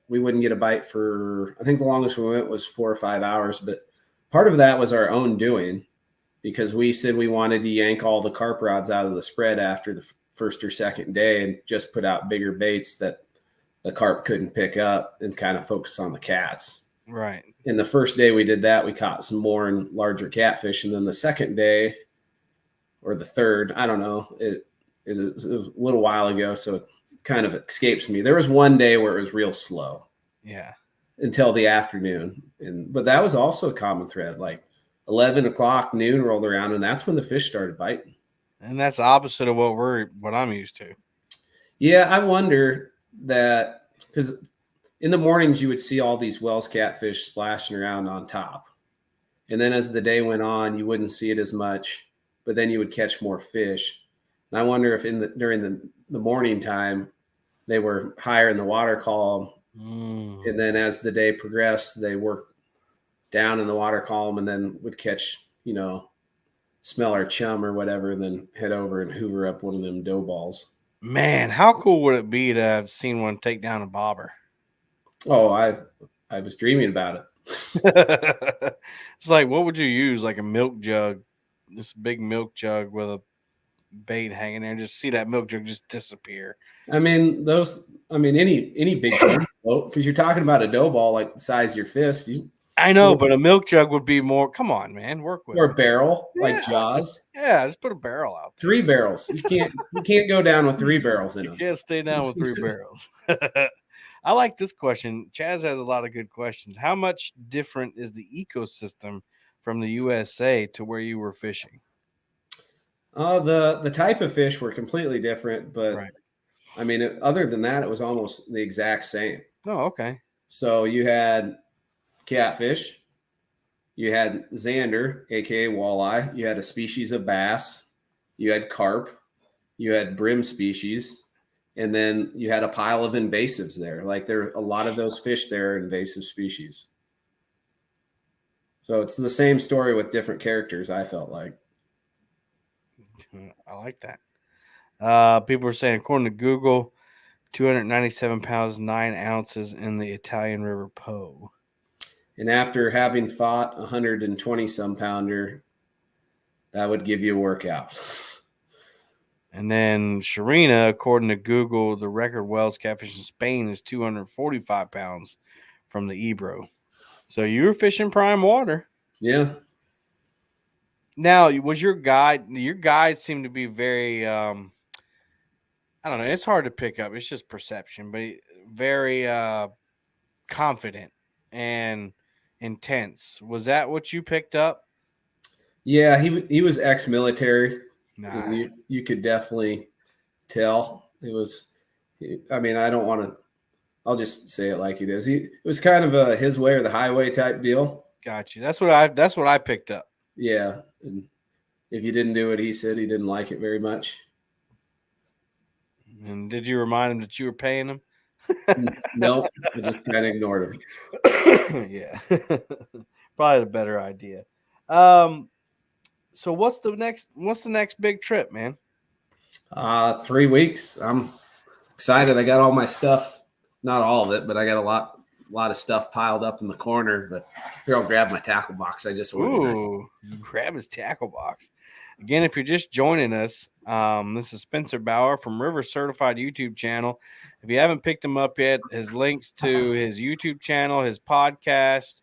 [SPEAKER 7] we wouldn't get a bite for, I think the longest we went was 4 or 5 hours. But part of that was our own doing, because we said we wanted to yank all the carp rods out of the spread after the first or second day and just put out bigger baits that the carp couldn't pick up and kind of focus on the cats.
[SPEAKER 6] Right.
[SPEAKER 7] And the first day we did that, we caught some more and larger catfish. And then the second day, or the third, I don't know, it was a little while ago, so it kind of escapes me. There was one day where it was real slow.
[SPEAKER 6] Yeah.
[SPEAKER 7] until the afternoon. But that was also a common thread. Like 11 o'clock, noon rolled around, and that's when the fish started biting.
[SPEAKER 6] And that's the opposite of what I'm used to.
[SPEAKER 7] Yeah, I wonder that because in the mornings you would see all these Wells catfish splashing around on top. And then as the day went on, you wouldn't see it as much, but then you would catch more fish. And I wonder if during the morning time, they were higher in the water column. And then as the day progressed, they worked down in the water column and then would catch, smell our chum or whatever, and then head over and hoover up one of them dough balls.
[SPEAKER 6] Man, how cool would it be to have seen one take down a bobber?
[SPEAKER 7] Oh, I was dreaming about it.
[SPEAKER 6] It's like, what would you use? Like a milk jug, this big milk jug with a bait hanging there, and just see that milk jug just disappear.
[SPEAKER 7] I mean, any big boat, because you're talking about a dough ball like the size of your fist.
[SPEAKER 6] I know, but a milk jug would be more. Come on, man, work with
[SPEAKER 7] or
[SPEAKER 6] it.
[SPEAKER 7] a barrel like Jaws.
[SPEAKER 6] Yeah, just put a barrel out there.
[SPEAKER 7] 3 barrels. You can't go down with 3 barrels in them.
[SPEAKER 6] You can't stay down with 3 barrels. I like this question. Chaz has a lot of good questions. How much different is the ecosystem from the USA to where you were fishing?
[SPEAKER 7] The type of fish were completely different, but
[SPEAKER 6] Right.
[SPEAKER 7] I mean, other than that, it was almost the exact same.
[SPEAKER 6] Oh, okay.
[SPEAKER 7] So you had catfish, you had zander, aka walleye, you had a species of bass, you had carp, you had brim species, and then you had a pile of invasives there. Like a lot of those fish there are invasive species. So it's the same story with different characters, I felt like.
[SPEAKER 6] I like that. People are saying, according to Google, 297 pounds, 9 ounces in the Italian River Po.
[SPEAKER 7] And after having fought 120 some pounder, that would give you a workout.
[SPEAKER 6] And then Sharina, according to Google, the record Wells catfish in Spain is 245 pounds from the Ebro. So you were fishing prime water.
[SPEAKER 7] Yeah.
[SPEAKER 6] Now, was your guide seemed to be very, I don't know, it's hard to pick up. It's just perception, but very confident and intense. Was that what you picked up?
[SPEAKER 7] Yeah, he was ex-military.
[SPEAKER 6] Nah.
[SPEAKER 7] You could definitely tell. It was, I mean, I'll just say it like it is. It was kind of a his way or the highway type deal.
[SPEAKER 6] Got you. That's what I picked up.
[SPEAKER 7] Yeah. And if you didn't do what he said, he didn't like it very much.
[SPEAKER 6] And did you remind him that you were paying him?
[SPEAKER 7] Nope. I just kind of ignored him.
[SPEAKER 6] Yeah. Probably a better idea. So what's the next big trip, man?
[SPEAKER 7] 3 weeks. I'm excited. I got all my stuff, not all of it, but I got a lot of stuff piled up in the corner. But here, I'll grab my tackle box. I just
[SPEAKER 6] grab his tackle box. Again, if you're just joining us, this is Spencer Bauer from River Certified YouTube channel. If you haven't picked him up yet, his links to his YouTube channel, his podcast,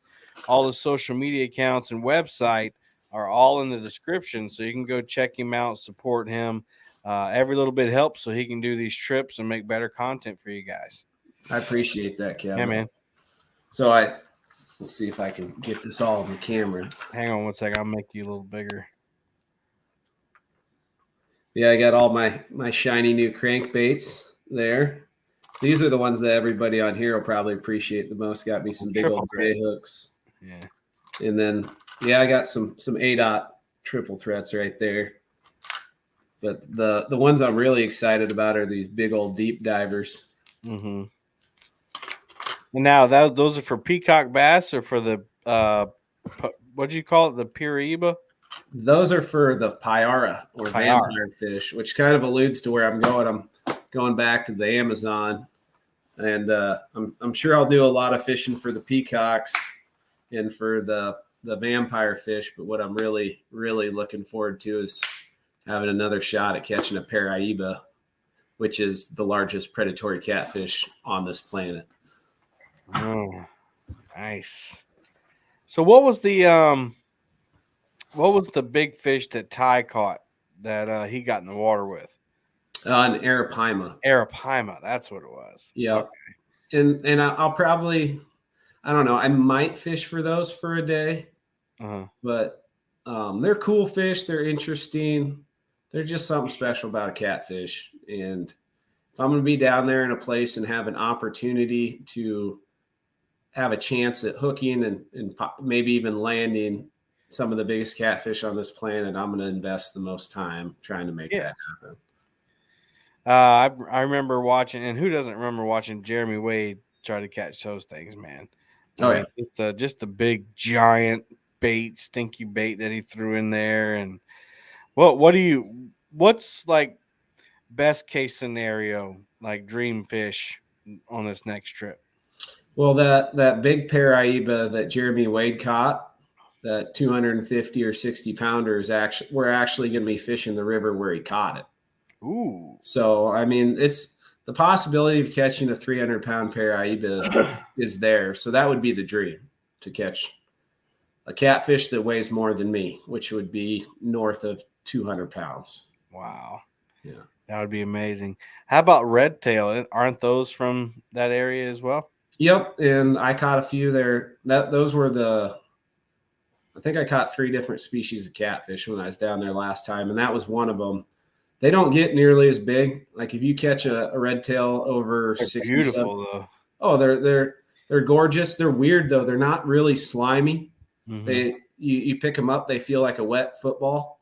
[SPEAKER 6] all the social media accounts, and website are all in the description, so you can go check him out, support him. Every little bit helps so he can do these trips and make better content for you guys.
[SPEAKER 7] I appreciate that, Kevin.
[SPEAKER 6] Yeah, man.
[SPEAKER 7] So let's see if I can get this all on the camera.
[SPEAKER 6] Hang on one second. I'll make you a little bigger.
[SPEAKER 7] Yeah, I got all my shiny new crankbaits there. These are the ones that everybody on here will probably appreciate the most. Got me some big old gray hooks.
[SPEAKER 6] Yeah.
[SPEAKER 7] And then, I got some A-dot triple threats right there. But the ones I'm really excited about are these big old deep divers.
[SPEAKER 6] Mm-hmm. And now those are for peacock bass or for the what do you call it? The Piraiba?
[SPEAKER 7] Those are for the Payara or vampire fish, which kind of alludes to where I'm going. I'm going back to the Amazon, and I'm sure I'll do a lot of fishing for the peacocks and for the vampire fish. But what I'm really, really looking forward to is having another shot at catching a Piraiba, which is the largest predatory catfish on this planet.
[SPEAKER 6] Oh, nice. So what was the big fish that Ty caught that he got in the water with?
[SPEAKER 7] An Arapaima.
[SPEAKER 6] Arapaima, that's what it was.
[SPEAKER 7] Yeah.
[SPEAKER 6] Okay.
[SPEAKER 7] and I'll probably, I don't know, I might fish for those for a day, but they're cool fish. They're interesting. They're just something special about a catfish. And if I'm going to be down there in a place and have an opportunity to have a chance at hooking and maybe even landing some of the biggest catfish on this planet, I'm going to invest the most time trying to make that happen.
[SPEAKER 6] I remember watching, and who doesn't remember watching Jeremy Wade try to catch those things, man? I mean, just the big giant bait, stinky bait that he threw in there. And what's like best case scenario, like dream fish on this next trip?
[SPEAKER 7] Well, that big Paraiba that Jeremy Wade caught, that 250 or 60 pounder we're actually going to be fishing the river where he caught it.
[SPEAKER 6] Ooh.
[SPEAKER 7] So, I mean, it's the possibility of catching a 300-pound Paraiba is there. So that would be the dream, to catch a catfish that weighs more than me, which would be north of 200 pounds.
[SPEAKER 6] Wow.
[SPEAKER 7] Yeah.
[SPEAKER 6] That would be amazing. How about red tail? Aren't those from that area as well?
[SPEAKER 7] Yep. And I caught a few there. Those were I think I caught 3 different species of catfish when I was down there last time. And that was one of them. They don't get nearly as big. Like if you catch a red tail over 60,
[SPEAKER 6] beautiful though.
[SPEAKER 7] Oh, they're gorgeous. They're weird though. They're not really slimy. Mm-hmm. You pick them up, they feel like a wet football.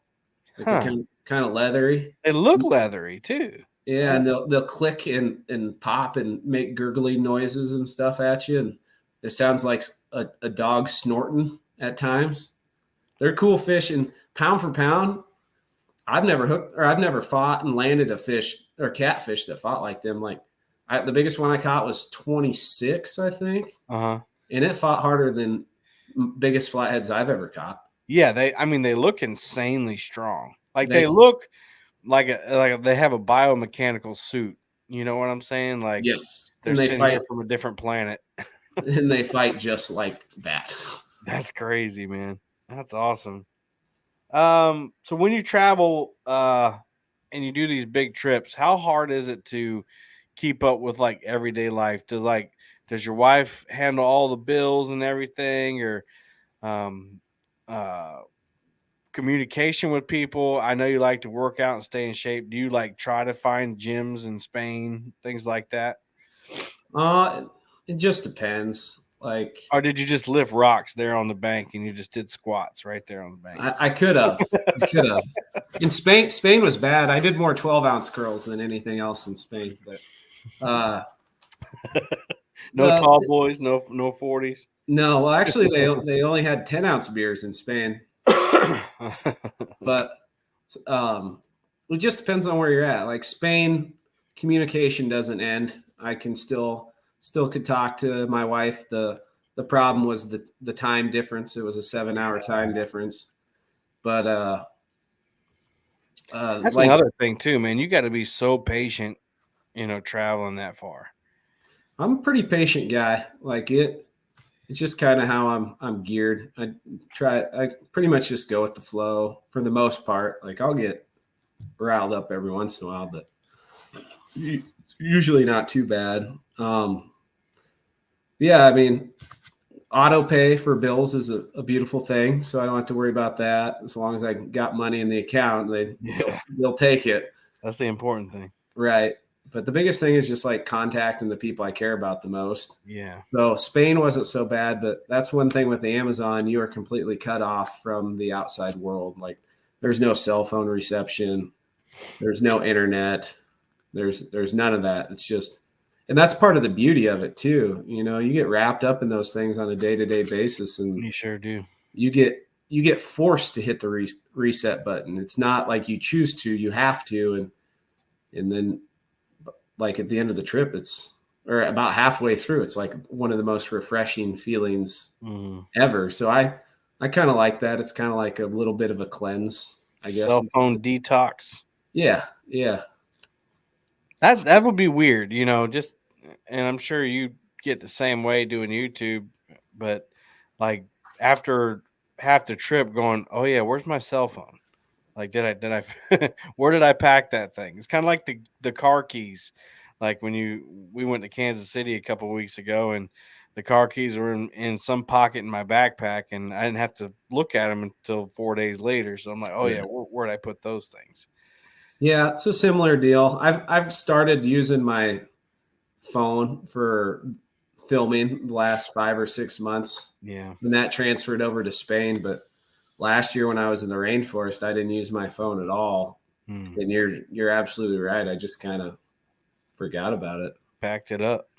[SPEAKER 7] Like they're kind of leathery.
[SPEAKER 6] They look leathery too.
[SPEAKER 7] Yeah, and they'll click and pop and make gurgling noises and stuff at you, and it sounds like a dog snorting at times. They're cool fish, and pound for pound, I've never fought and landed a fish or catfish that fought like them. Like the biggest one I caught was 26, I think. And it fought harder than biggest flatheads I've ever caught.
[SPEAKER 6] Yeah, they look insanely strong. Like they look like they have a biomechanical suit. You know what I'm saying? Like
[SPEAKER 7] yes,
[SPEAKER 6] they're sitting here from a different planet.
[SPEAKER 7] And they fight just like that.
[SPEAKER 6] That's crazy, man. That's awesome. So when you travel and you do these big trips, how hard is it to keep up with like everyday life? Does your wife handle all the bills and everything, or communication with people? I know you like to work out and stay in shape. Do you like try to find gyms in Spain, things like that?
[SPEAKER 7] It just depends. Like,
[SPEAKER 6] or did you just lift rocks there on the bank and you just did squats right there on the bank?
[SPEAKER 7] I could have. In Spain was bad. I did more 12-ounce curls than anything else in Spain. But
[SPEAKER 6] no tall boys, no 40s.
[SPEAKER 7] No, well, actually, they only had 10-ounce beers in Spain. But it just depends on where you're at. Like Spain, communication doesn't end. I can still could talk to my wife. The problem was the time difference. It was a 7-hour time difference. But
[SPEAKER 6] that's another thing too, man. You got to be so patient, traveling that far.
[SPEAKER 7] I'm a pretty patient guy. Like it's just kind of how I'm geared. I pretty much just go with the flow for the most part. Like I'll get riled up every once in a while, but usually not too bad. Yeah, I mean, auto pay for bills is a beautiful thing, so I don't have to worry about that. As long as I got money in the account, they'll take it.
[SPEAKER 6] That's the important thing,
[SPEAKER 7] right? But the biggest thing is just like contacting the people I care about the most.
[SPEAKER 6] Yeah.
[SPEAKER 7] So Spain wasn't so bad, but that's one thing with the Amazon. You are completely cut off from the outside world. Like there's no cell phone reception. There's no internet. There's none of that. It's just, and that's part of the beauty of it too. You get wrapped up in those things on a day-to-day basis, and
[SPEAKER 6] you sure do.
[SPEAKER 7] You get forced to hit the reset button. It's not like you choose to, you have to. And then like at the end of the trip, or about halfway through, it's like one of the most refreshing feelings ever. So I kind of like that. It's kind of like a little bit of a cleanse, I guess.
[SPEAKER 6] Cell phone detox.
[SPEAKER 7] Yeah.
[SPEAKER 6] That would be weird, just, and I'm sure you get the same way doing YouTube, but like after half the trip going, oh yeah, where's my cell phone? Like, did I, where did I pack that thing? It's kind of like the car keys. Like we went to Kansas City a couple weeks ago, and the car keys were in some pocket in my backpack, and I didn't have to look at them until 4 days later. So I'm like, oh yeah, where'd I put those things?
[SPEAKER 7] Yeah, it's a similar deal. I've started using my phone for filming the last 5 or 6 months.
[SPEAKER 6] Yeah.
[SPEAKER 7] And that transferred over to Spain. But last year when I was in the rainforest, I didn't use my phone at all. And you're absolutely right. I just kind of forgot about it.
[SPEAKER 6] Packed it up.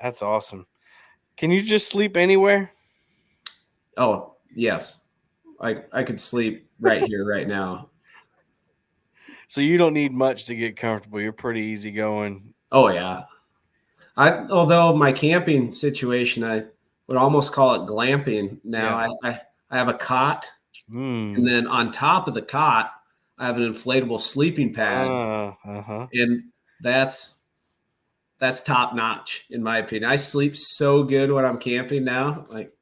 [SPEAKER 6] That's awesome. Can you just sleep anywhere?
[SPEAKER 7] Oh, yes. I could sleep right here, right now.
[SPEAKER 6] So you don't need much to get comfortable. You're pretty easy going.
[SPEAKER 7] Oh, yeah. Although my camping situation, I would almost call it glamping now.
[SPEAKER 6] Yeah.
[SPEAKER 7] I have a cot, and then on top of the cot, I have an inflatable sleeping pad, and that's top notch in my opinion. I sleep so good when I'm camping now. Like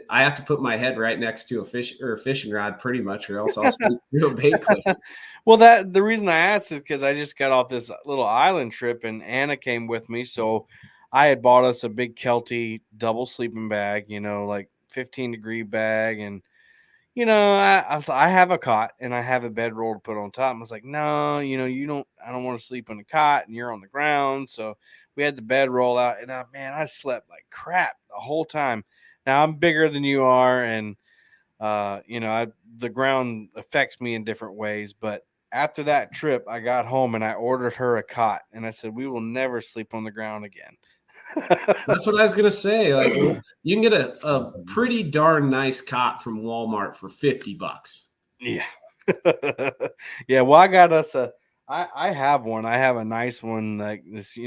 [SPEAKER 7] I have to put my head right next to a fishing rod pretty much, or else I'll sleep through a bait clip.
[SPEAKER 6] Well, the reason I asked is because I just got off this little island trip, and Anna came with me. So I had bought us a big Kelty double sleeping bag, like 15-degree bag. And, I have a cot and I have a bedroll to put on top. I was like, no, I don't want to sleep on the cot and you're on the ground. So we had the bedroll out, and I slept like crap the whole time. Now I'm bigger than you are, and the ground affects me in different ways. But after that trip, I got home and I ordered her a cot, and I said, we will never sleep on the ground again.
[SPEAKER 7] That's what I was gonna say. Like you can get a pretty darn nice cot from Walmart for $50.
[SPEAKER 6] Yeah. Yeah. Well, I got us I have one. I have a nice one, like this,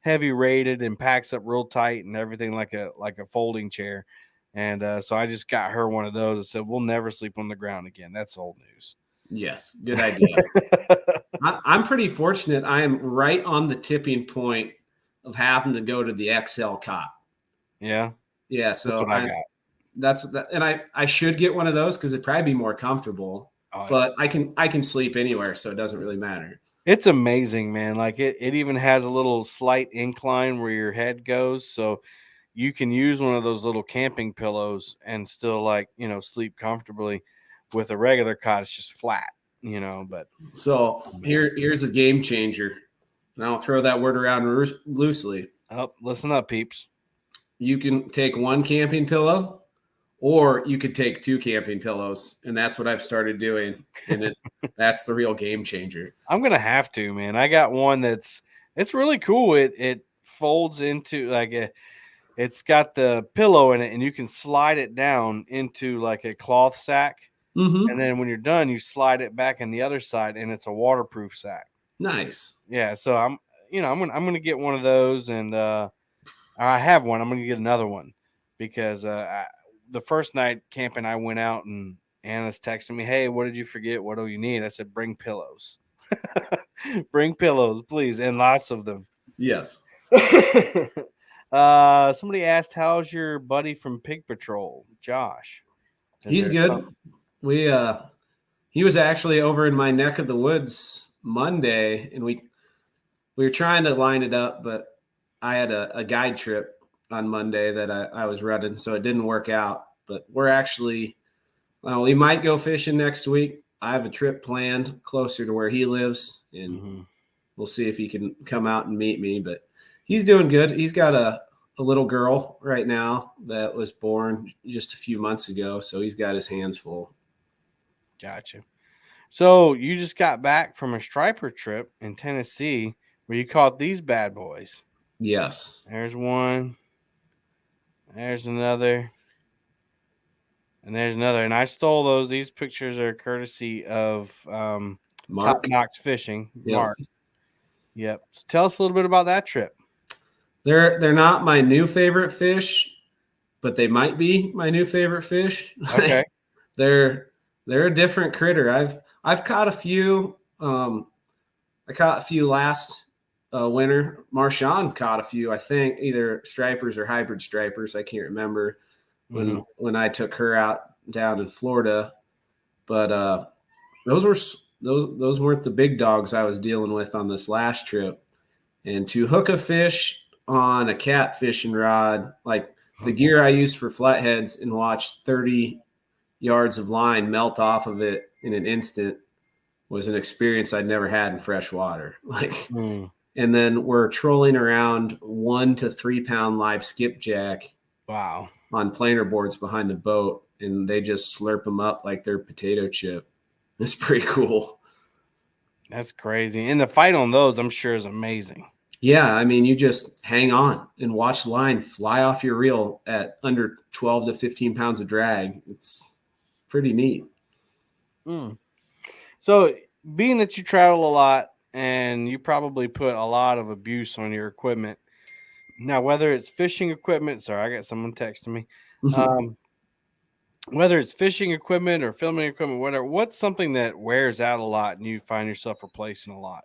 [SPEAKER 6] heavy rated and packs up real tight and everything, like a folding chair. And so I just got her one of those and said, we'll never sleep on the ground again. That's old news.
[SPEAKER 7] Yes, good idea. I'm pretty fortunate. I am right on the tipping point of having to go to the XL cot.
[SPEAKER 6] Yeah.
[SPEAKER 7] Yeah. So
[SPEAKER 6] that's what I got.
[SPEAKER 7] And I should get one of those because it'd probably be more comfortable. Oh, but yeah. I can sleep anywhere, so it doesn't really matter.
[SPEAKER 6] It's amazing, man. Like it even has a little slight incline where your head goes. So you can use one of those little camping pillows and still sleep comfortably. With a regular cot, it's just flat, but.
[SPEAKER 7] So here's a game changer. And I'll throw that word around loosely.
[SPEAKER 6] Oh, listen up, peeps.
[SPEAKER 7] You can take one camping pillow, or you could take two camping pillows. And that's what I've started doing. And that's the real game changer.
[SPEAKER 6] I'm going to have to, man. I got one it's really cool. It folds into it's got the pillow in it, and you can slide it down into like a cloth sack.
[SPEAKER 7] Mm-hmm.
[SPEAKER 6] And then when you're done, you slide it back on the other side, and it's a waterproof sack.
[SPEAKER 7] Nice.
[SPEAKER 6] Yeah. So I'm gonna get one of those, and I have one. I'm gonna get another one because the first night camping, I went out and Anna's texting me, "Hey, what did you forget? What do you need?" I said, "Bring pillows. Bring pillows, please, and lots of them."
[SPEAKER 7] Yes.
[SPEAKER 6] Somebody asked, "How's your buddy from Pig Patrol, Josh?"
[SPEAKER 7] He's good. He was actually over in my neck of the woods Monday, and we were trying to line it up, but I had a guide trip on Monday that I was running, so it didn't work out. But we're actually, we might go fishing next week. I have a trip planned closer to where he lives, and we'll see if he can come out and meet me. But he's doing good. He's got a little girl right now that was born just a few months ago, so he's got his hands full.
[SPEAKER 6] Gotcha. So you just got back from a striper trip in Tennessee where you caught these bad boys.
[SPEAKER 7] Yes.
[SPEAKER 6] There's one. There's another. And there's another. And I stole those. These pictures are courtesy of Top Knox Fishing.
[SPEAKER 7] Yep.
[SPEAKER 6] Mark. Yep. So tell us a little bit about that trip.
[SPEAKER 7] They're not my new favorite fish, but they might be my new favorite fish.
[SPEAKER 6] Okay.
[SPEAKER 7] They're a different critter. I've caught a few. I caught a few last winter. Marshawn caught a few, I think, either stripers or hybrid stripers. I can't remember when I took her out down in Florida. But those those weren't the big dogs I was dealing with on this last trip. And to hook a fish on a catfishing rod, like the gear I used for flatheads, and watch 30 yards of line melt off of it in an instant was an experience I'd never had in fresh water. And then we're trolling around 1 to 3 pound live skipjack.
[SPEAKER 6] Wow.
[SPEAKER 7] On planer boards behind the boat, and they just slurp them up like they're potato chip. It's pretty cool.
[SPEAKER 6] That's crazy. And the fight on those, I'm sure, is amazing.
[SPEAKER 7] Yeah, I mean, you just hang on and watch the line fly off your reel at under 12 to 15 pounds of drag. It's pretty neat.
[SPEAKER 6] So, being that you travel a lot and you probably put a lot of abuse on your equipment, now, whether it's fishing equipment, sorry, I got someone texting me. Whether it's fishing equipment or filming equipment, whatever, what's something that wears out a lot and you find yourself replacing a lot?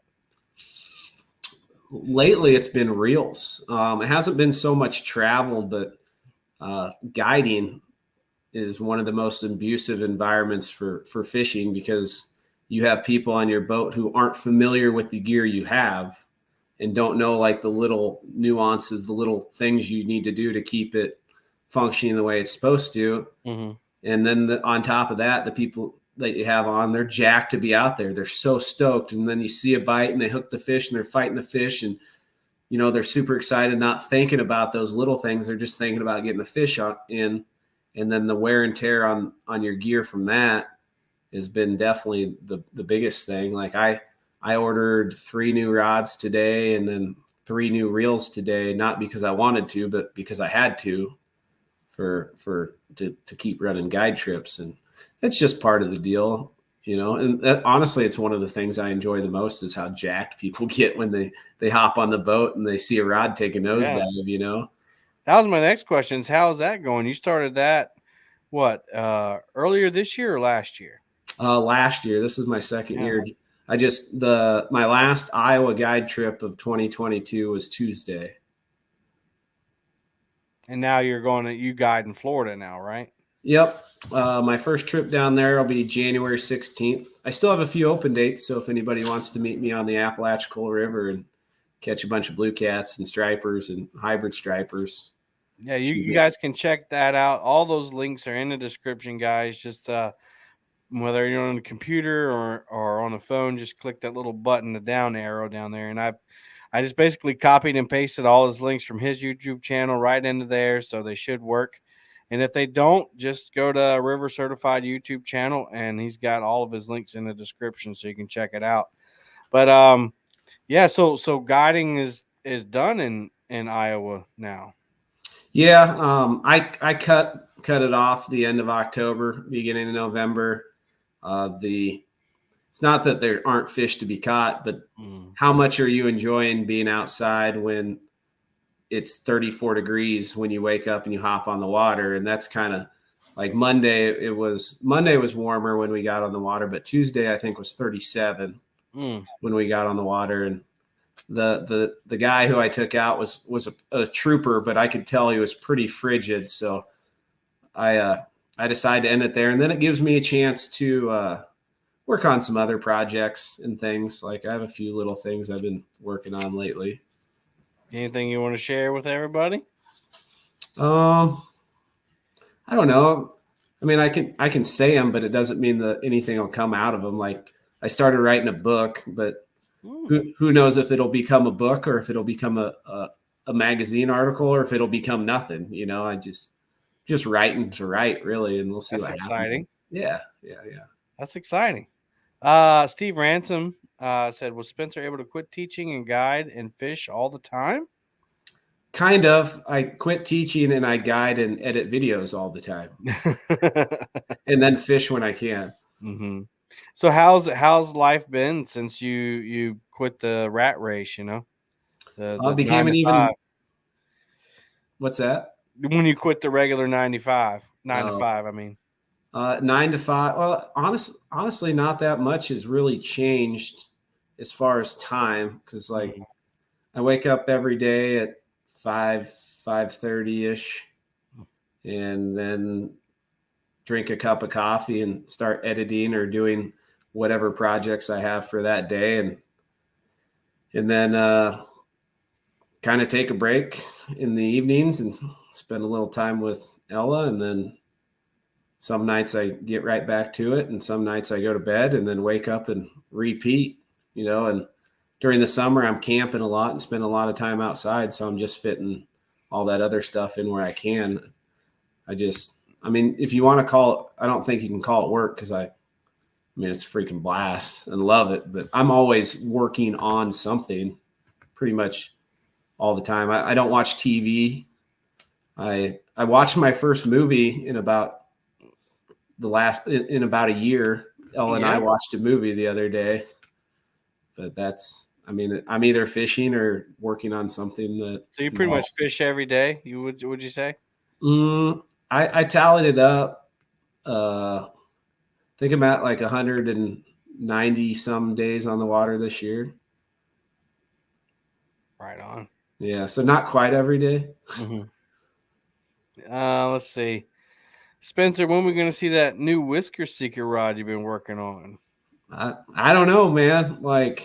[SPEAKER 7] Lately, it's been reels. It hasn't been so much travel, but guiding is one of the most abusive environments for fishing, because you have people on your boat who aren't familiar with the gear you have and don't know like the little nuances, the little things you need to do to keep it functioning the way it's supposed to. And then on top of that, the people that you have on, they're jacked to be out there. They're so stoked. And then you see a bite and they hook the fish and they're fighting the fish. And, you know, they're super excited, not thinking about those little things. They're just thinking about getting the fish in. And then the wear and tear on your gear from that has been definitely the biggest thing. Like I ordered 3 new rods today and then 3 new reels today, not because I wanted to, but because I had to to keep running guide trips. And it's just part of the deal, you know. And honestly, it's one of the things I enjoy the most is how jacked people get when they hop on the boat and they see a rod take a nosedive, you know.
[SPEAKER 6] That was my next question, is how's that going? You started that earlier this year or last year?
[SPEAKER 7] Last year. This is my second year. My last Iowa guide trip of 2022 was Tuesday.
[SPEAKER 6] And now you guide in Florida now, right?
[SPEAKER 7] Yep. My first trip down there will be January 16th. I still have a few open dates, so if anybody wants to meet me on the Apalachicola River and catch a bunch of blue cats and stripers and hybrid stripers.
[SPEAKER 6] Yeah, you guys can check that out. All those links are in the description, guys. Just whether you're on the computer or on the phone, just click that little button, the down arrow down there. And I just basically copied and pasted all his links from his YouTube channel right into there, so they should work. And if they don't, just go to River Certified YouTube channel, and he's got all of his links in the description, so you can check it out. But yeah, so guiding is done in Iowa now.
[SPEAKER 7] Yeah, I cut it off the end of October, beginning of November. It's not that there aren't fish to be caught, but how much are you enjoying being outside when it's 34 degrees when you wake up and you hop on the water? And that's kind of like Monday was warmer when we got on the water, but Tuesday I think was 37 when we got on the water. And the guy who I took out was a trooper, but I could tell he was pretty frigid. So I decided to end it there. And then it gives me a chance to work on some other projects and things. Like I have a few little things I've been working on lately.
[SPEAKER 6] Anything you want to share with everybody?
[SPEAKER 7] I don't know. I mean, I can say them, but it doesn't mean that anything will come out of them. Like I started writing a book, but who knows if it'll become a book or if it'll become a magazine article or if it'll become nothing. You know, I just writing to write, really, and we'll see. That's what
[SPEAKER 6] exciting.
[SPEAKER 7] Happens. Yeah.
[SPEAKER 6] That's exciting. Steve Ransom said, was Spencer able to quit teaching and guide and fish all the time?
[SPEAKER 7] Kind of. I quit teaching and I guide and edit videos all the time. And then fish when I can.
[SPEAKER 6] Mm-hmm. So how's life been since you quit the rat race, you know? The
[SPEAKER 7] became an even. What's that?
[SPEAKER 6] When you quit the regular 9 to 5, I mean.
[SPEAKER 7] 9 to 5. Well, honestly, not that much has really changed as far as time. Cause like I wake up every day at 5:30 ish and then drink a cup of coffee and start editing or doing whatever projects I have for that day, and then kind of take a break in the evenings and spend a little time with Ella. And then some nights I get right back to it, and some nights I go to bed and then wake up and repeat, and during the summer I'm camping a lot and spend a lot of time outside. So I'm just fitting all that other stuff in where I can. If you want to call it, I don't think you can call it work, because it's a freaking blast and love it, but I'm always working on something pretty much all the time. I don't watch TV. I watched my first movie in about a year. Ella and I watched a movie the other day, but I'm either fishing or working on something that.
[SPEAKER 6] So you pretty much fish every day. Would you say?
[SPEAKER 7] I tallied it up. I think I'm at like 190 some days on the water this year.
[SPEAKER 6] Right on.
[SPEAKER 7] Yeah, so not quite every day.
[SPEAKER 6] Mm-hmm. Let's see, Spencer, when are we going to see that new Whisker Seeker rod you've been working on?
[SPEAKER 7] I don't know, man. Like,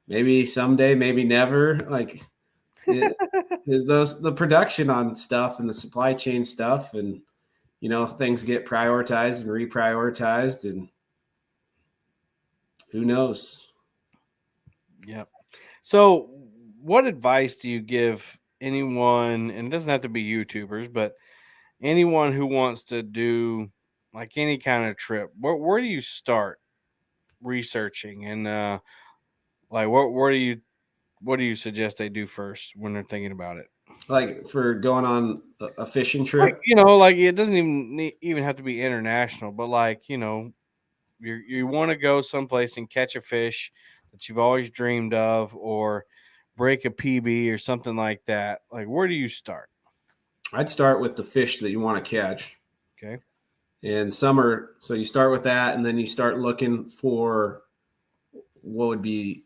[SPEAKER 7] maybe someday, maybe never. Like, the production on stuff and the supply chain stuff, and things get prioritized and reprioritized, and who knows?
[SPEAKER 6] Yep. So what advice do you give anyone, and it doesn't have to be YouTubers, but anyone who wants to do like any kind of trip? Where do you start researching, and what do you suggest they do first when they're thinking about it?
[SPEAKER 7] Like for going on a fishing trip?
[SPEAKER 6] Like it doesn't even have to be international, but you want to go someplace and catch a fish that you've always dreamed of, or break a PB or something like that. Like, where do you start?
[SPEAKER 7] I'd start with the fish that you want to catch.
[SPEAKER 6] Okay.
[SPEAKER 7] In summer, so you start with that, and then you start looking for what would be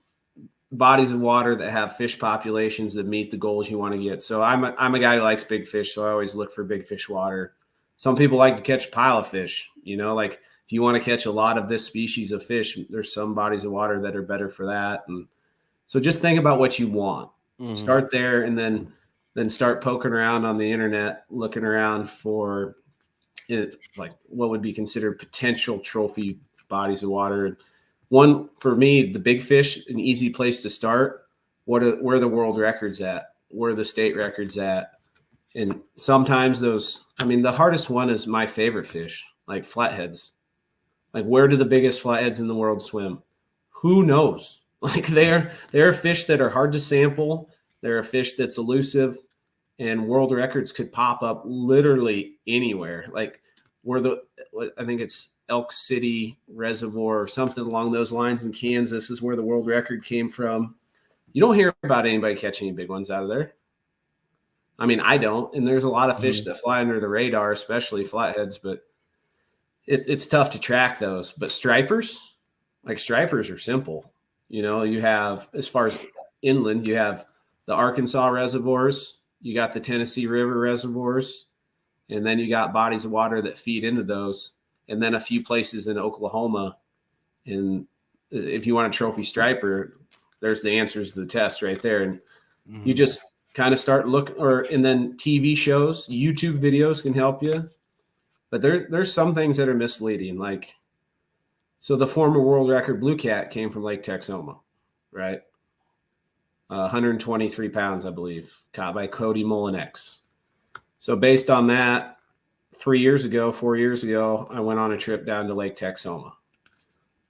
[SPEAKER 7] bodies of water that have fish populations that meet the goals you want to get. So I'm a guy who likes big fish, so I always look for big fish water. Some people like to catch a pile of fish, like if you want to catch a lot of this species of fish, there's some bodies of water that are better for that. And so just think about what you want. Mm-hmm. Start there, and then start poking around on the internet, looking around for like what would be considered potential trophy bodies of water. One, for me, the big fish, an easy place to start. Where are the world records at? Where are the state records at? And sometimes the hardest one is my favorite fish, like flatheads. Like, where do the biggest flatheads in the world swim? Who knows? Like, they're fish that are hard to sample. They're a fish that's elusive, and world records could pop up literally anywhere. Like, I think it's Elk City Reservoir or something along those lines in Kansas is where the world record came from. You don't hear about anybody catching any big ones out of there. I don't. And there's a lot of fish that fly under the radar, especially flatheads, but it's tough to track those. But stripers are simple. You have, as far as inland, you have the Arkansas reservoirs, you got the Tennessee River reservoirs, and then you got bodies of water that feed into those, and then a few places in Oklahoma. And if you want a trophy striper, there's the answers to the test right there. And you just kind of start looking, and then TV shows, YouTube videos can help you. But there's some things that are misleading. Like, so the former world record blue cat came from Lake Texoma, right? 123 pounds, I believe, caught by Cody Molinex. So based on that, 4 years ago, I went on a trip down to Lake Texoma.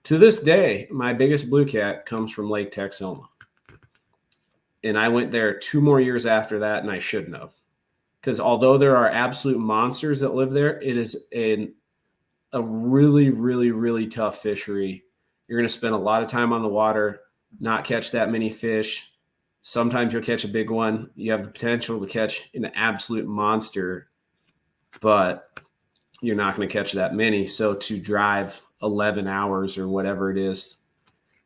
[SPEAKER 7] To this day, my biggest blue cat comes from Lake Texoma. And I went there 2 more years after that, and I shouldn't have. Because although there are absolute monsters that live there, it is a really, really, really tough fishery. You're going to spend a lot of time on the water, not catch that many fish. Sometimes you'll catch a big one. You have the potential to catch an absolute monster, but you're not going to catch that many. So to drive 11 hours or whatever it is,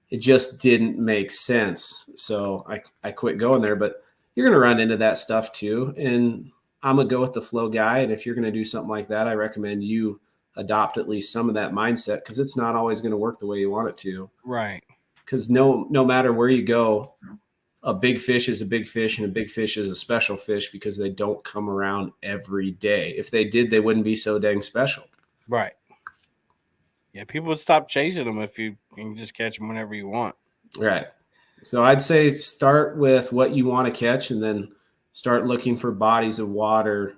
[SPEAKER 7] it just didn't make sense. So I quit going there, but you're going to run into that stuff too. And I'm a go with the flow guy. And if you're going to do something like that, I recommend you adopt at least some of that mindset, because it's not always going to work the way you want it to.
[SPEAKER 6] Right.
[SPEAKER 7] Because no matter where you go, a big fish is a big fish, and a big fish is a special fish because they don't come around every day. If they did, they wouldn't be so dang special.
[SPEAKER 6] Right. Yeah, people would stop chasing them if you can just catch them whenever you want.
[SPEAKER 7] Right. So I'd say start with what you want to catch, and then start looking for bodies of water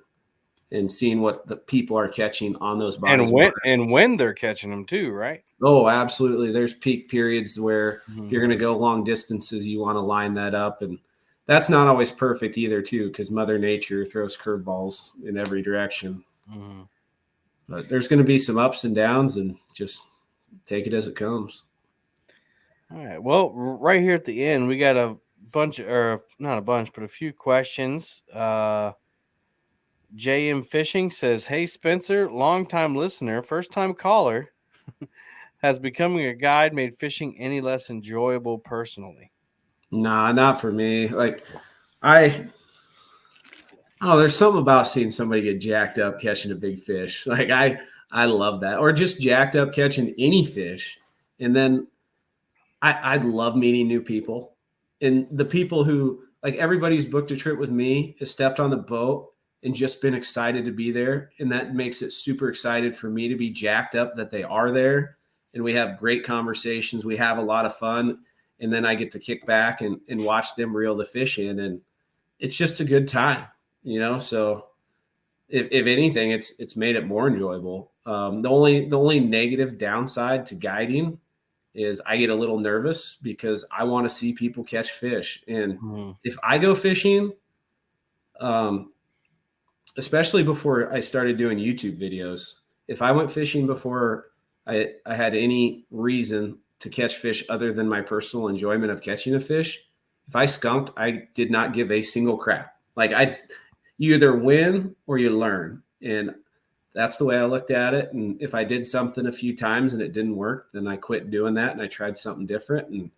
[SPEAKER 7] and seeing what the people are catching on those bodies.
[SPEAKER 6] And when they're catching them too, right?
[SPEAKER 7] Oh, absolutely. There's peak periods where if you're going to go long distances, you want to line that up. And that's not always perfect either, too, because Mother Nature throws curveballs in every direction.
[SPEAKER 6] Mm-hmm.
[SPEAKER 7] But there's going to be some ups and downs, and just take it as it comes.
[SPEAKER 6] All right. Well, right here at the end, we got a bunch, or not a bunch, but a few questions. JM Fishing says, "Hey Spencer, longtime listener, first time caller. Has becoming a guide made fishing any less enjoyable personally?"
[SPEAKER 7] Nah, not for me. Like there's something about seeing somebody get jacked up catching a big fish. Like I love that. Or just jacked up catching any fish. And then I'd love meeting new people. And the people who, like, everybody who's booked a trip with me has stepped on the boat and just been excited to be there. And that makes it super excited for me to be jacked up that they are there. And we have great conversations. We have a lot of fun. And then I get to kick back and watch them reel the fish in. And it's just a good time, So if anything, it's made it more enjoyable. The only negative downside to guiding is I get a little nervous because I want to see people catch fish. And if I go fishing, especially before I started doing YouTube videos, if I went fishing before I had any reason to catch fish other than my personal enjoyment of catching a fish, if I skunked, I did not give a single crap. Like you either win or you learn. And that's the way I looked at it. And if I did something a few times and it didn't work, then I quit doing that and I tried something different. And,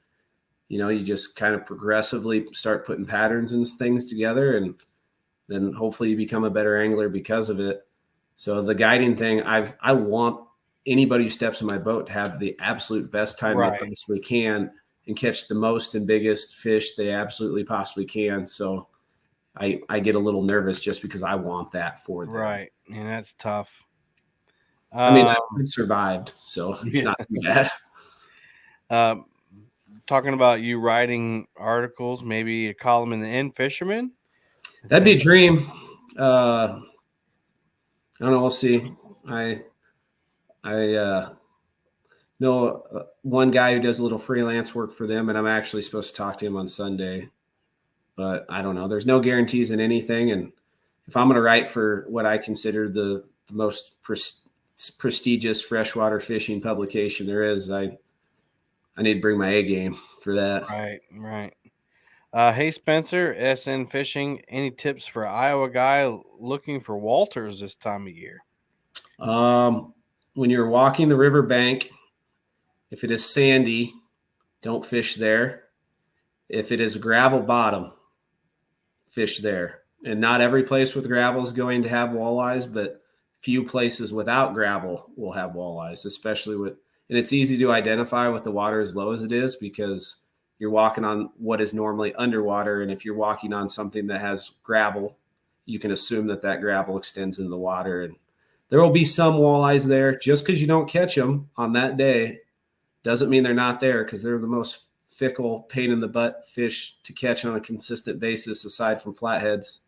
[SPEAKER 7] you just kind of progressively start putting patterns and things together. And then hopefully you become a better angler because of it. So the guiding thing, I want anybody who steps in my boat to have the absolute best time they possibly can and catch the most and biggest fish they absolutely possibly can. So I get a little nervous just because I want that for them.
[SPEAKER 6] Right. And that's tough.
[SPEAKER 7] I've survived, so it's not too bad.
[SPEAKER 6] Talking about you writing articles, maybe a column in the End Fisherman?
[SPEAKER 7] That'd be a dream. I don't know. We'll see. I know one guy who does a little freelance work for them, and I'm actually supposed to talk to him on Sunday. But I don't know. There's no guarantees in anything. And if I'm going to write for what I consider the most prestigious freshwater fishing publication there is, I need to bring my A game for that.
[SPEAKER 6] Right. Hey, Spencer, SN Fishing, any tips for Iowa guy looking for Walters this time of year?
[SPEAKER 7] When you're walking the riverbank, if it is sandy, don't fish there. If it is gravel bottom, fish there. And not every place with gravel is going to have walleyes, but few places without gravel will have walleyes, especially and it's easy to identify with the water as low as it is because you're walking on what is normally underwater. And if you're walking on something that has gravel, you can assume that gravel extends into the water. And there will be some walleyes there. Just because you don't catch them on that day doesn't mean they're not there, because they're the most fickle, pain in the butt fish to catch on a consistent basis aside from flatheads.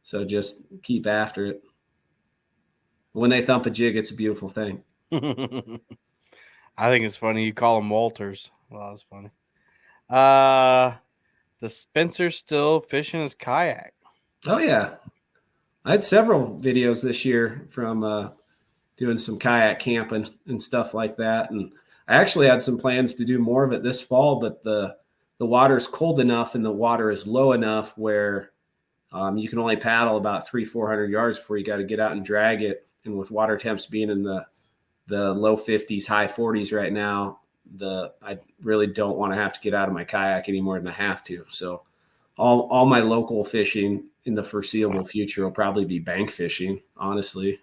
[SPEAKER 7] So just keep after it. When they thump a jig, it's a beautiful thing.
[SPEAKER 6] I think it's funny you call them Walters. Well, that's funny. The Spencer still fishing his kayak.
[SPEAKER 7] Oh, yeah. I had several videos this year from doing some kayak camping and stuff like that. And I actually had some plans to do more of it this fall, but the water is cold enough and the water is low enough where you can only paddle about 300-400 yards before you got to get out and drag it. And with water temps being in the low 50s, high 40s right now, I really don't want to have to get out of my kayak any more than I have to. So all my local fishing in the foreseeable future will probably be bank fishing, honestly.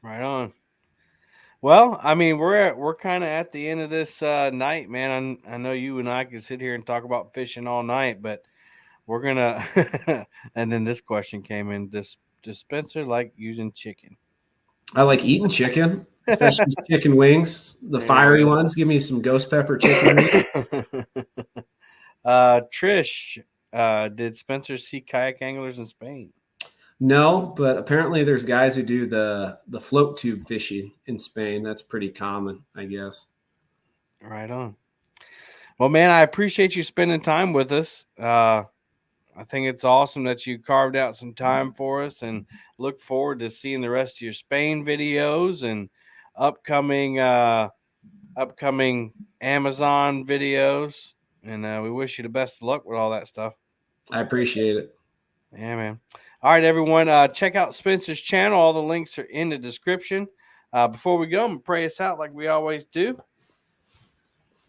[SPEAKER 6] Right on. Well, I mean, we're kind of at the end of this night, man. I know you and I could sit here and talk about fishing all night, but we're gonna. And then this question came in: Does Spencer like using chicken?
[SPEAKER 7] I like eating chicken, especially chicken wings, the
[SPEAKER 6] There you
[SPEAKER 7] fiery
[SPEAKER 6] go.
[SPEAKER 7] ones. Give me some ghost pepper chicken wings.
[SPEAKER 6] Trish, did Spencer see kayak anglers in Spain?
[SPEAKER 7] No, but apparently there's guys who do the float tube fishing in Spain. That's pretty common, I guess.
[SPEAKER 6] Right on. Well, man, I appreciate you spending time with us. I think it's awesome that you carved out some time for us, and look forward to seeing the rest of your Spain videos and upcoming upcoming Amazon videos. And we wish you the best of luck with all that stuff.
[SPEAKER 7] I appreciate it.
[SPEAKER 6] Yeah, man. All right, everyone. Check out Spencer's channel. All the links are in the description. Before we go, I'm going to pray us out like we always do.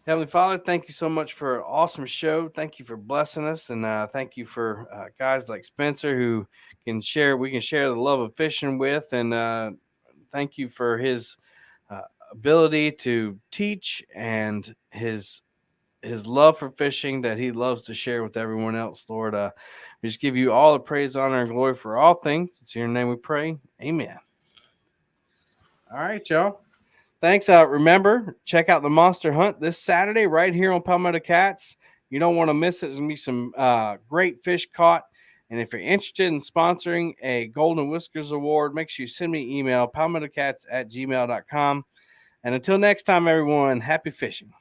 [SPEAKER 6] Heavenly Father, thank you so much for an awesome show. Thank you for blessing us. And thank you for guys like Spencer who we can share the love of fishing with. And thank you for his ability to teach and his love for fishing that he loves to share with everyone else. Lord, we just give you all the praise, honor, and glory for all things. It's in your name we pray. Amen. All right, y'all. Thanks. Remember, check out the Monster Hunt this Saturday right here on Palmetto Cats. You don't want to miss it. There's going to be some great fish caught. And if you're interested in sponsoring a Golden Whiskers Award, make sure you send me an email, palmettocats@gmail.com. And until next time, everyone, happy fishing.